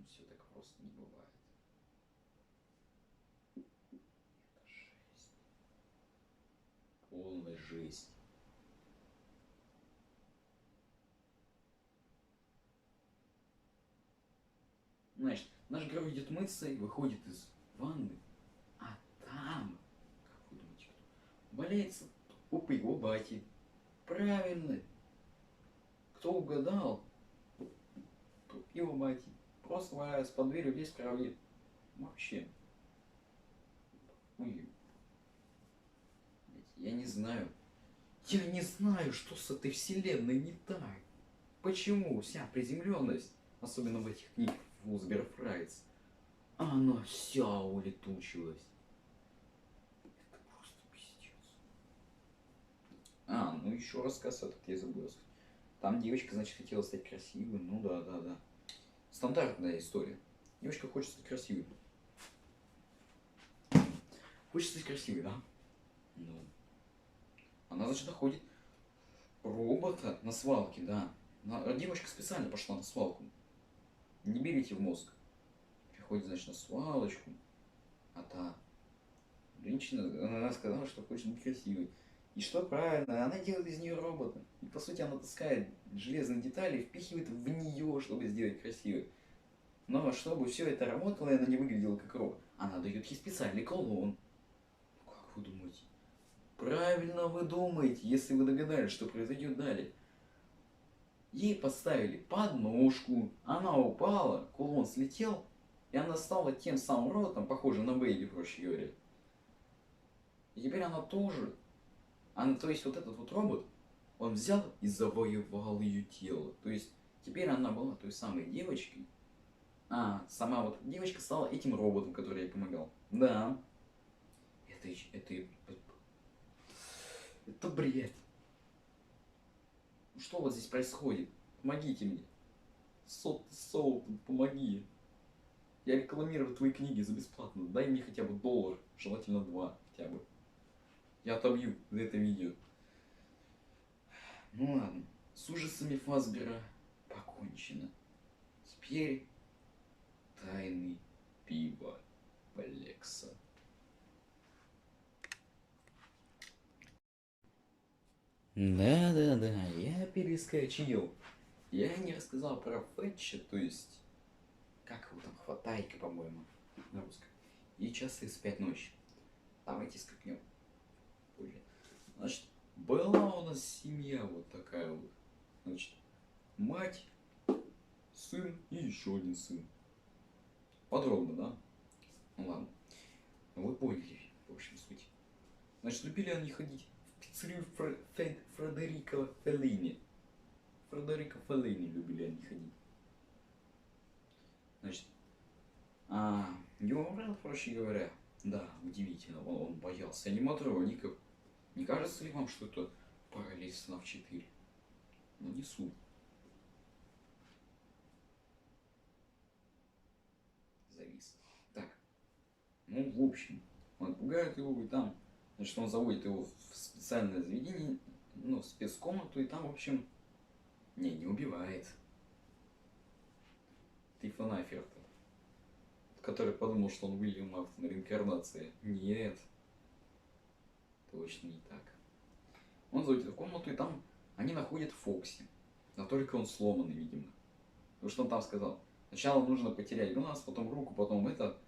A: Все так просто не бывает. Это жесть. Полная жесть. Значит, наш герой идет мыться и выходит из ванны, а там, как вы думаете, кто? Валяется труп его бати. Правильно. Кто угадал? Труп его бати. Просто валяется под дверью весь в крови. Вообще. Ой. Я не знаю. Я не знаю, что с этой вселенной не так. Почему вся приземленность, особенно в этих книгах Фузбер Фрайц, она вся улетучилась. Это просто пиздец. Ну еще рассказ этот я забыл. Там девочка, значит, хотела стать красивой. Ну да. Стандартная история. Девочка хочет стать красивой. Хочет стать красивой, да? Ну. Она, значит, находит робота на свалке, да. Девочка специально пошла на свалку. Не берите в мозг. Приходит, значит, на свалочку. А та женщина, она сказала, что хочет быть красивой. И что правильно, она делает из нее робота. И по сути она таскает железные детали и впихивает в нее, чтобы сделать красивой. Но чтобы все это работало, и она не выглядела как робот, она дает ей специальный колон. Как вы думаете? Правильно вы думаете, если вы догадались, что произойдет далее. Ей поставили подножку, она упала, кулон слетел, и она стала тем самым роботом, похожим на Бэйби, проще говоря. И теперь она тоже. То есть вот этот вот робот, он взял и завоевал ее тело. То есть теперь она была той самой девочкой, а сама вот девочка стала этим роботом, который ей помогал. Да. Это бред. Что вот здесь происходит? Помогите мне. Соул, помоги. Я рекламирую твои книги за бесплатно. Дай мне хотя бы $1, желательно 2 хотя бы. Я отобью за это видео. Ну ладно, с ужасами Фазбера покончено. Теперь тайны пива Плекса. Да, я перескочил. Я не рассказал про Фэтча, то есть, как его там, Хватайка, по-моему, на русском. И часы с 5 ночи. Давайте скакнем позже. Значит, была у нас семья вот такая вот. Значит, мать, сын и еще один сын. Подробно, да? Ну ладно. Ну вы поняли, в общем, суть. Значит, любили они ходить в пиццерию Фредерико Феллини. Фредерико Феллини любили они ходить. Значит, его брат, проще говоря, да, удивительно, он боялся аниматроников. Не кажется ли вам, что это параллель снов 4? Но не суть. Завис. Так. Ну, в общем, он пугает его, и там, значит, он заводит его в специальное заведение, ну, в спецкомнату, и там, в общем, не убивает. Стивена Аферта, который подумал, что он Уильям Афтон, реинкарнация. Нет, точно не так. Он заходит в комнату, и там они находят Фокси. Но только он сломанный, видимо. Потому что он там сказал, сначала нужно потерять глаз, потом руку, потом это.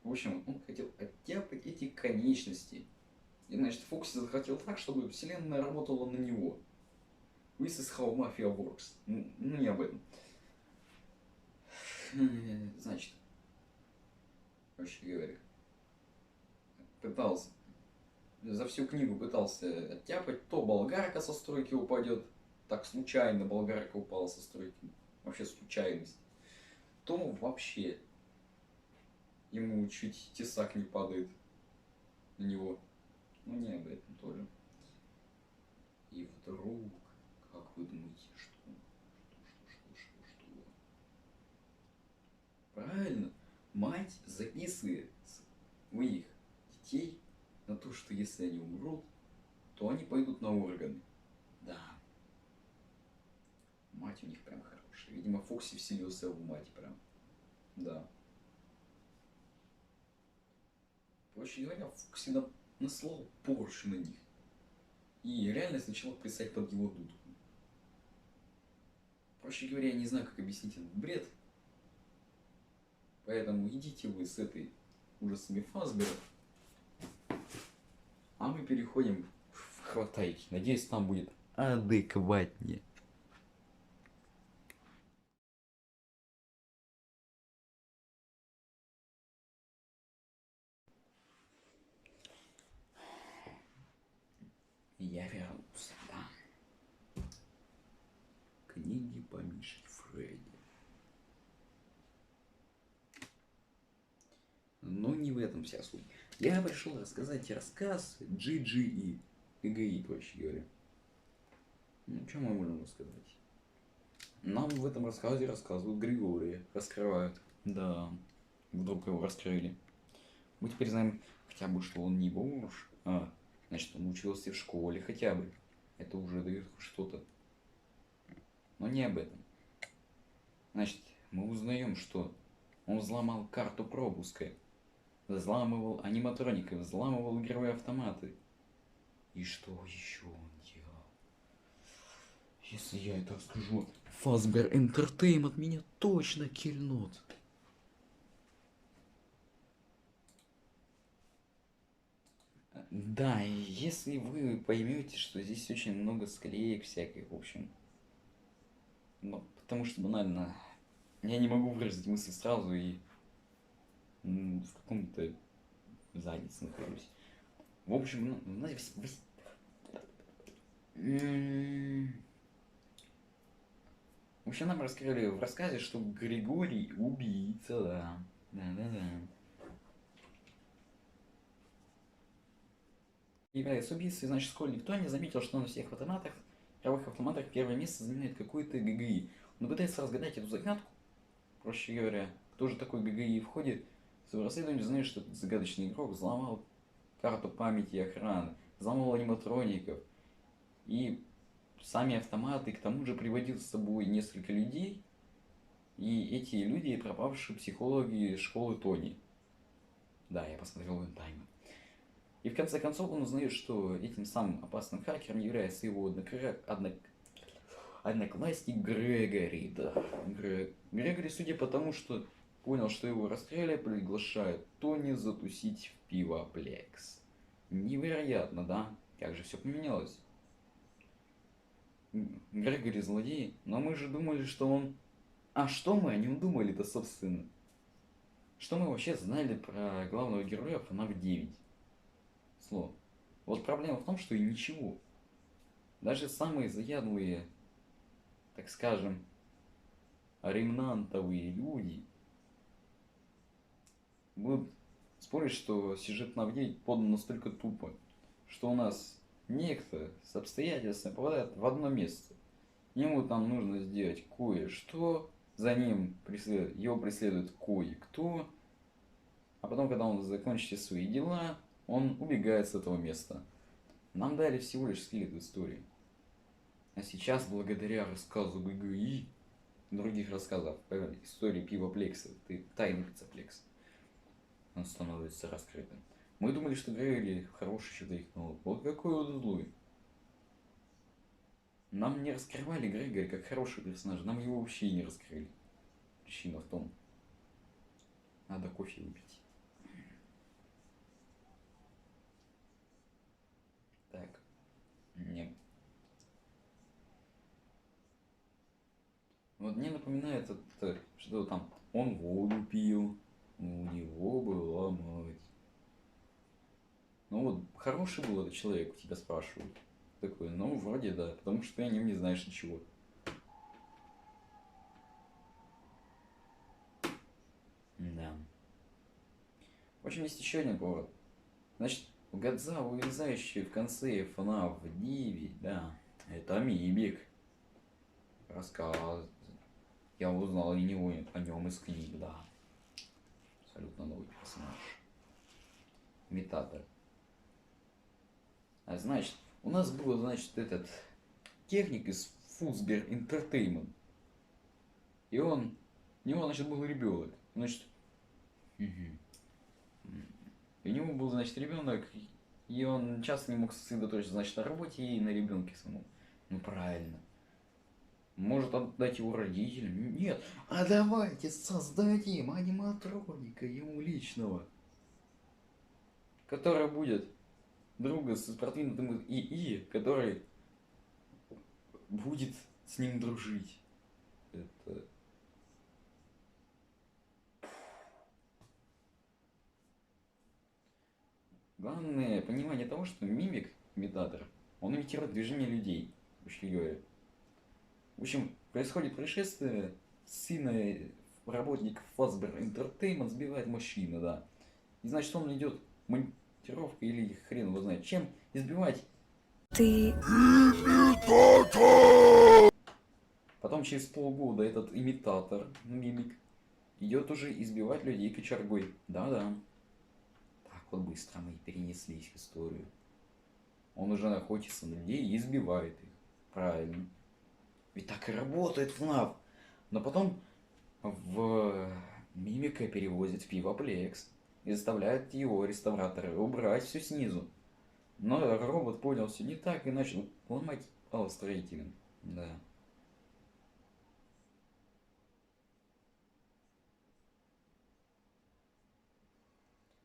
A: В общем, он хотел оттяпать эти конечности. И, значит, Фокси захотел так, чтобы вселенная работала на него. This is how mafia works. Ну, не об этом. Значит, вообще говоря, пытался, за всю книгу пытался оттяпать, то болгарка со стройки упадет, так случайно болгарка упала со стройки, вообще случайность, то вообще ему чуть тесак не падает на него. Ну не об этом тоже. И вдруг, как вы думаете, что? Правильно, мать записывает своих детей на то, что если они умрут, то они пойдут на органы. Да. Мать у них прям хорошая. Видимо, Фокси вселился в мать прям. Да. Проще говоря, Фокси наслал Порше на них. И реальность начала плясать под его дудку. Проще говоря, я не знаю, как объяснить этот бред. Поэтому идите вы с этой ужасами Фазбера. А мы переходим в Хватайки. Надеюсь, там будет адекватнее. Я вернулся, да. Книги по Мише Фредди. Но не в этом вся суть. Я пришел рассказать рассказ GGE. ГГИ, проще говоря. Ну, что мы можем рассказать? Нам в этом рассказе рассказывают Григория. Раскрывают. Да. Вдруг его раскрыли. Мы теперь знаем хотя бы, что он не бомж. Значит, он учился в школе хотя бы. Это уже дает что-то. Но не об этом. Значит, мы узнаем, что он взломал карту пропуска. Взламывал аниматроников, взламывал игровые автоматы. И что еще он делал? Если я это расскажу, Fazbear Entertainment меня точно кильнут. Да, и если вы поймете, что здесь очень много склеек всяких, в общем. Ну, потому что банально, я не могу выразить мысль сразу и в каком-то заднице нахожусь. В общем, ну, знаете, в общем, нам раскрыли в рассказе, что Григорий убийца, да. Да. Является убийцей, значит, школьник Тони заметил, что на всех автоматах, игровых автоматах первое место занимает какой-то ГГИ. Он пытается разгадать эту загадку. Проще говоря, кто же такой ГГИ входит в свое расследование, знает, что этот загадочный игрок взломал карту памяти и охраны, взломал аниматроников и сами автоматы, к тому же приводил с собой несколько людей, и эти люди пропавшие психологи школы Тони. Да, я посмотрел Тайм. И в конце концов он узнает, что этим самым опасным хакером является его одноклассник Грегори. Да. Грегори, судя по тому, что понял, что его расстреляли, приглашает Тони затусить в Пивоплекс. Невероятно, да? Как же все поменялось. Грегори злодей, но мы же думали, что он... А что мы о нем думали-то, собственно? Что мы вообще знали про главного героя FNAF 9? Слово. Вот проблема в том, что и ничего. Даже самые заядлые, так скажем, ремнантовые люди будут спорить, что сюжет FNAF 9 подан настолько тупо, что у нас некто с обстоятельствами попадает в одно место. Ему там нужно сделать кое-что, за ним его преследует кое-кто, а потом, когда он закончит все свои дела, он убегает с этого места. Нам дали всего лишь скелет в истории. А сейчас, благодаря рассказу ГГИ, других рассказов, истории пивоплекса, ты тайны пиццеплекса, он становится раскрытым. Мы думали, что Грегори хороший человек, но вот какой он злой. Нам не раскрывали Грегори как хороший персонаж, нам его вообще и не раскрыли. Причина в том, надо кофе выпить. Так, не. Вот мне напоминает это, что там он воду пил, у него была мать. Ну вот, хороший был этот человек, у тебя спрашивают. Такой, ну вроде да, потому что ты о нем не знаешь ничего. Да. В общем, есть еще один повод. Значит, Годза, вылезающий в конце FNAF 9, да, это Мимик. Рассказ. Я узнал о нем из книг, да. Абсолютно новый персонаж. Имитатор. А значит, у нас был, значит, этот техник из Fazbear Entertainment. И он, у него, значит, был ребенок. Значит, и у него был, значит, ребенок, и он часто не мог сосредоточиться, значит, на работе и на ребенке самому. Ну правильно. Может отдать его родителям? Нет. А давайте создадим аниматроника ему личного, который будет друга с продвинутым ИИ, который будет с ним дружить. Это... Главное понимание того, что мимик, имитатор, он имитирует движение людей, вообще говоря. В общем, происходит происшествие, сына работник Fazbear Entertainment сбивает машина, да. И значит, он идет монтировка или хрен его знает чем, избивать. Ты... Потом через полгода этот имитатор, мимик, идет уже избивать людей кочергой. Да-да. Так вот быстро мы перенеслись в историю. Он уже охотится на людей и избивает их. Правильно. Ведь так и работает FNAF. Но потом в мимика перевозят в пивоплекс и заставляют его, реставратора, убрать все снизу. Но робот понял все не так и начал ломать строителем. Да.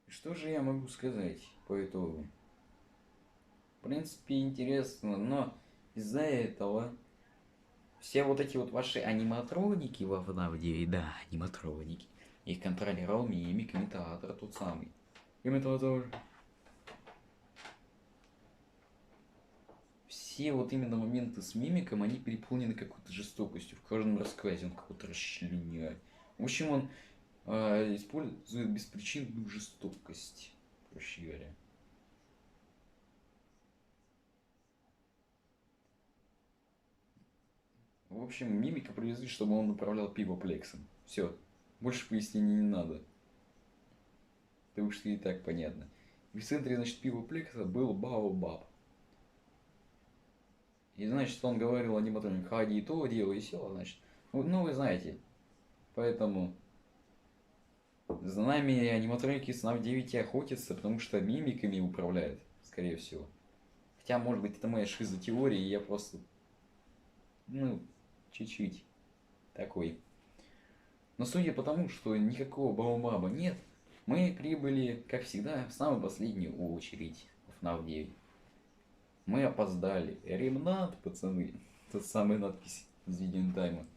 A: Что же я могу сказать по итогу? В принципе, интересно, но из-за этого все вот эти вот ваши аниматроники во FNAF 9, да, аниматроники, их контролировал мимик, имитатор тот самый. Имитатор. Все вот именно моменты с мимиком, они переполнены какой-то жестокостью. В каждом рассказе он какой-то расчленяет. В общем, он использует беспричинную жестокость, проще говоря. В общем, мимика привезли, чтобы он управлял пивоплексом. Все. Больше пояснений не надо. Потому что и так понятно. В центре, значит, пивоплекса был Баобаб. И, значит, он говорил аниматронику, ходи и то, делай и все, значит. Ну, вы знаете. Поэтому за нами аниматроники с FNAF 9 охотятся, потому что мимиками управляют, скорее всего. Хотя, может быть, это моя шизотеория, и я просто, ну, чуть-чуть такой. Но судя по тому, что никакого Баобаба нет, мы прибыли, как всегда, в самую последнюю очередь в FNAF 9. Мы опоздали. Ремнант, пацаны. Тот самый надпись из видеотайма.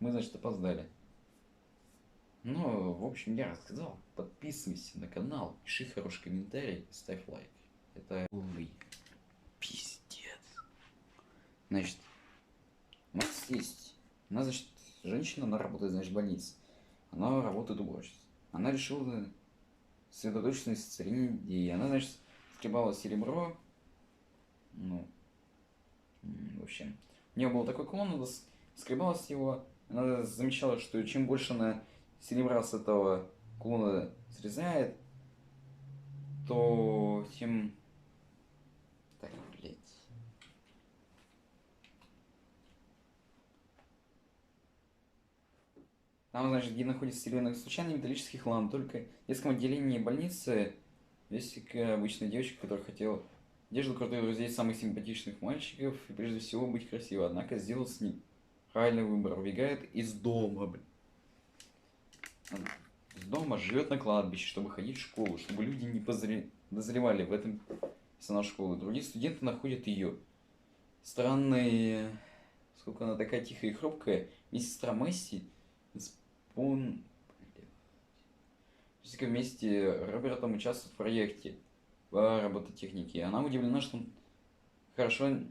A: Мы, значит, опоздали. Ну, в общем, я рассказал. Подписывайся на канал, пиши хороший комментарий, ставь лайк. Это полный пиздец. Значит, у нас есть... У нас, значит, женщина, она работает, значит, в больнице. Она работает уборщицей. Она решила сосредоточиться на исцелении. Она, значит, скребала серебро. Ну, в общем, у нее был такой клон, она скребала с его. Она замечала, что чем больше она серебра с этого клона срезает, то тем... Так, блядь. Там, значит, где находится вселенная случайный металлический хлам. Только в детском отделении больницы Джессика обычная девочка, которая хотела одежду крутых друзей самых симпатичных мальчиков и прежде всего быть красивой. Однако сделал с ним правильный выбор. Убегает из дома, блин. Из дома, живет на кладбище, чтобы ходить в школу, чтобы люди не подозревали в этом персонал школы. Другие студенты находят ее. Странные... Сколько она такая тихая и хрупкая. Медсестра Месси Джессика вместе с Робертом участвует в проекте по робототехнике. Она удивлена, что он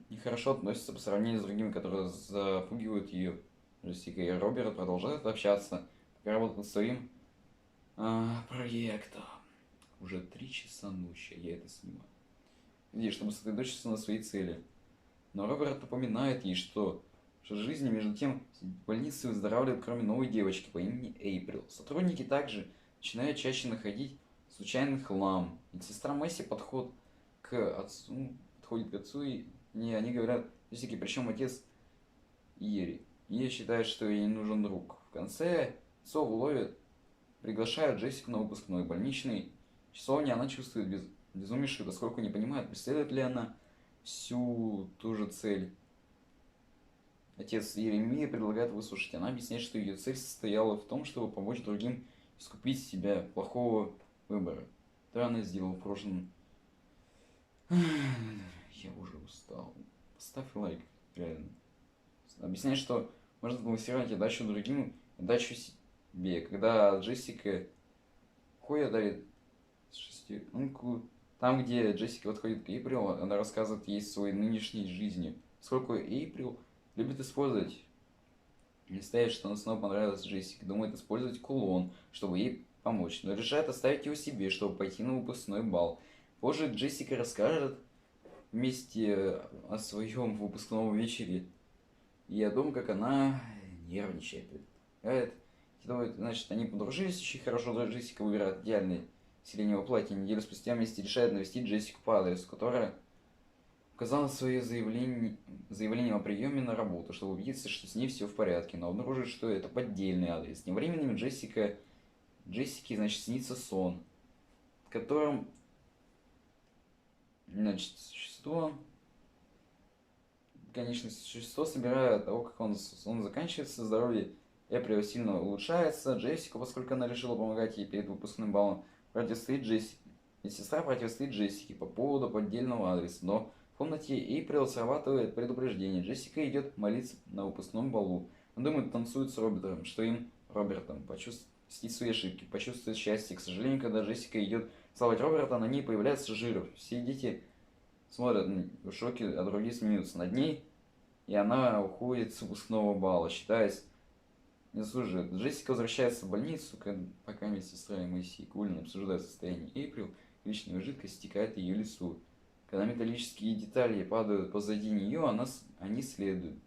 A: нехорошо относится по сравнению с другими, которые запугивают ее. Джессика и Роберт продолжают общаться, пока работают над своим проектом. Уже 3 часа ночи я это снимаю. Где, чтобы сосредоточиться на своей цели. Но Роберт напоминает ей, что жизнь между тем в больнице выздоравливает, кроме новой девочки по имени Эйприл. Сотрудники также начинают чаще находить случайный хлам. Медсестра Месси подходит к отцу и они говорят, Джессике, причем отец Иери. Ей считает, что ей нужен друг. В конце отцов ловят, приглашают Джессику на выпускной больничный. В часовне она чувствует безумие, поскольку не понимает, преследует ли она всю ту же цель. Отец Иеремия предлагает выслушать. Она объясняет, что ее цель состояла в том, чтобы помочь другим искупить себя плохого выбора, который она сделала в прошлом. Я уже устал. Поставь лайк, реально. Объясняет, что можно сбалансировать отдачу другим, отдачу себе. Когда Джессика Хоя дарит шестеренку, там, где Джессика подходит к Эйприл, она рассказывает ей своей нынешней жизни. Поскольку Эйприл любит использовать. Представляет, что она снова понравилась Джессике. Думает использовать кулон, чтобы ей помочь. Но решает оставить его себе, чтобы пойти на выпускной бал. Позже Джессика расскажет вместе о своем выпускном вечере. И о том, как она нервничает. Значит, они подружились очень хорошо. Джессика выбирает идеальное сиреневое платье. Неделю спустя вместе решает навестить Джессику по адресу, которая указала свое заявление о приеме на работу, чтобы убедиться, что с ней все в порядке, но обнаружит, что это поддельный адрес. Тем временем Джессике, значит, снится сон, в котором, значит, существо собирает от того, как он заканчивается, здоровье Эприо сильно улучшается. Джессика, поскольку она решила помогать ей перед выпускным баллом, медсестра противостоит Джессике по поводу поддельного адреса, но в комнате Эйприл срабатывает предупреждение. Джессика идет молиться на выпускном балу. Она думает, танцует с Робертом, почувствовать свои ошибки, почувствовать счастье. К сожалению, когда Джессика идет целовать Роберта, на ней появляется Жиров. Все дети смотрят в шоке, а другие смеются над ней, и она уходит с выпускного бала, считаясь незаслуживает. Джессика возвращается в больницу, пока медсестра и Моисей Кулин обсуждают состояние Эйприл, личная жидкость стекает ее лицу. Когда металлические детали падают позади нее, они следуют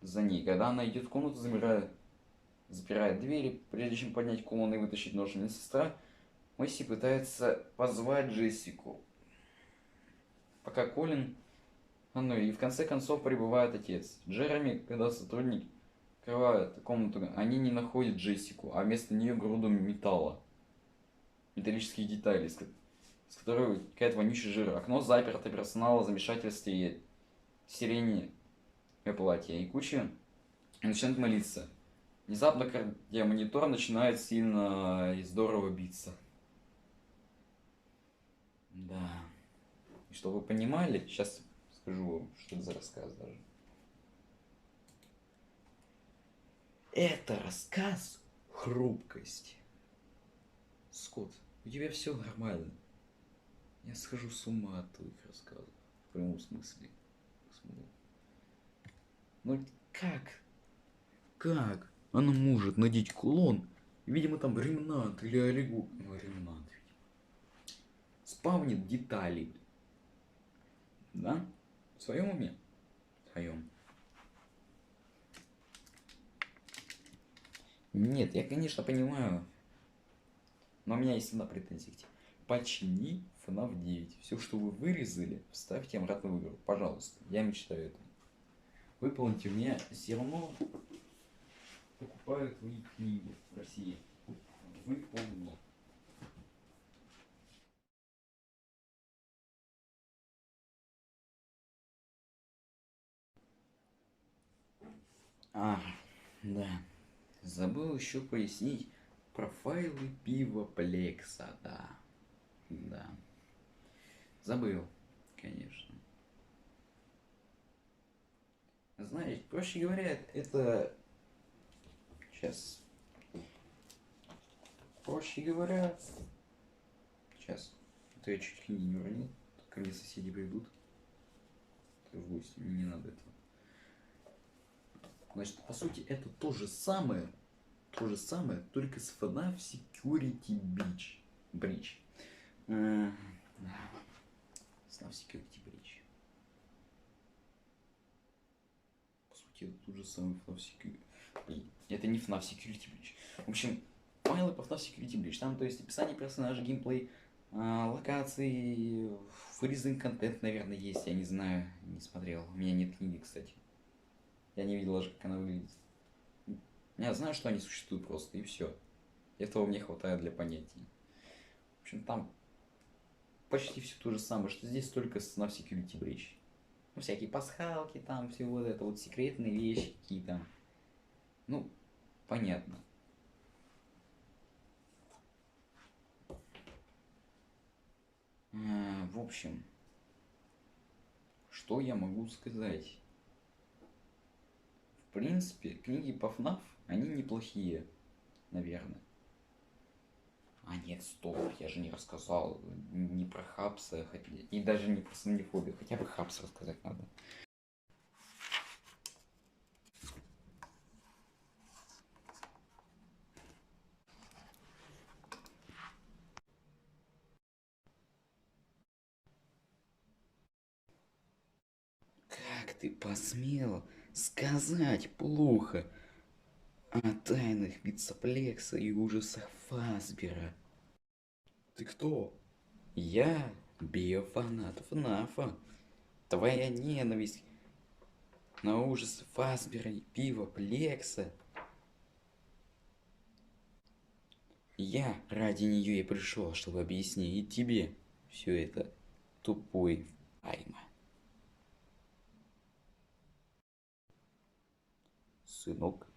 A: за ней. Когда она идет в комнату, запирает двери, прежде чем поднять кулон и вытащить нож. Медсестра Месси пытается позвать Джессику, пока Колин... и в конце концов прибывает отец. Джереми, когда сотрудник открывает комнату, они не находят Джессику, а вместо нее груду металла. Металлических деталей, с которой какая-то вонючая жира. Окно заперто, персонала, замешательстве и сирене платья. И куча начинает молиться. Внезапно кардиомонитор начинает сильно и здорово биться. Да. И чтобы вы понимали, сейчас скажу вам, что это за рассказ даже. Это рассказ хрупкости. Скотт, у тебя все нормально. Я схожу с ума от твоих рассказов. В прямом смысле. Ну как она может надеть кулон? Видимо, там ремнант или олигу... Ну, ремнант, видимо. Спавнит детали. Да? В своем уме? В своем. Нет, я, конечно, понимаю. Но у меня есть одна претензия к тебе. Почини FNAF 9. Все, что вы вырезали, вставьте обратно в игру. Пожалуйста. Я мечтаю этого. Выполните у меня все равно покупаю твои книги в России. Выполни. А, да. Забыл еще пояснить про файлы пива Плекса, да. Да. Забыл, конечно. Знаешь, проще говоря, это... Сейчас. Проще говоря... Сейчас. А то я чуть книги не уронил. Ко мне соседи придут. В гости, мне не надо этого. Значит, по сути, это то же самое, только с FNAF Security Breach. FNAF Security Breach. По сути, это тот же самый FNAF Security. Блин, это не FNAF Security Breach. В общем, файлы по FNAF Security Breach. Там, то есть, описание персонажа, геймплей, локации, фризинг контент, наверное, есть. Я не знаю, не смотрел. У меня нет книги, кстати. Я не видел даже, как она выглядит. Я знаю, что они существуют просто, и все. Этого мне хватает для понятия. В общем, там почти все то же самое, что здесь, только на Security Breach. Ну, всякие пасхалки там, все вот это, вот секретные вещи какие-то. Ну, понятно. В общем, что я могу сказать? В принципе, книги по FNAF, они неплохие, наверное. А нет, стоп, я же не рассказал ни про Хабса, и даже не про Сомнифобию, хотя бы Хабс рассказать надо. Как ты посмел сказать плохо о тайнах Вицеплекса и ужасах Фазбера? Ты кто? Я биофанат ФНАФа. Твоя ненависть на ужасы Фазбера и пива Плекса. Я ради нее и пришел, чтобы объяснить тебе все это, тупой Айма. Сынок.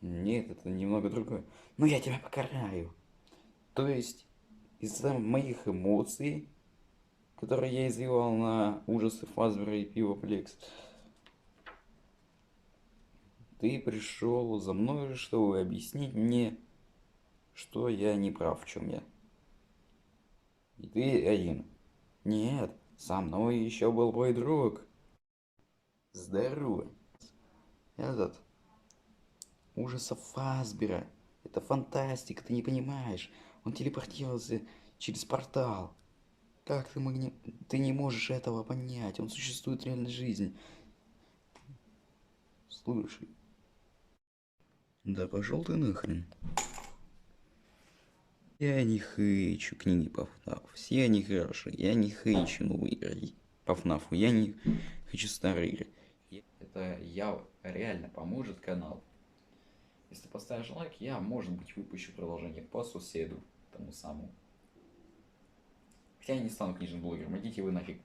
A: Нет, это немного другое. Но я тебя покараю. То есть, из-за моих эмоций, которые я изливал на ужасы Фазбера и пива Плекс, ты пришел за мной, чтобы объяснить мне, что я не прав, в чем я. И ты один. Нет, со мной еще был мой друг. Здорово. Этот ужасов Фазбера. Это фантастика, ты не понимаешь. Он телепортировался через портал. Как ты мог не... Ты не можешь этого понять. Он существует в реальной жизни. Слушай. Да пошел ты нахрен. Я не хейчу книги по ФНАФу. Все они хорошие. Я не хейчу новые игры по ФНАФу. Я не хочу старые игры. Это я реально поможет канал. Если поставишь лайк, я, может быть, выпущу продолжение по соседу, тому самому. Хотя я не стану книжным блогером, идите вы нафиг.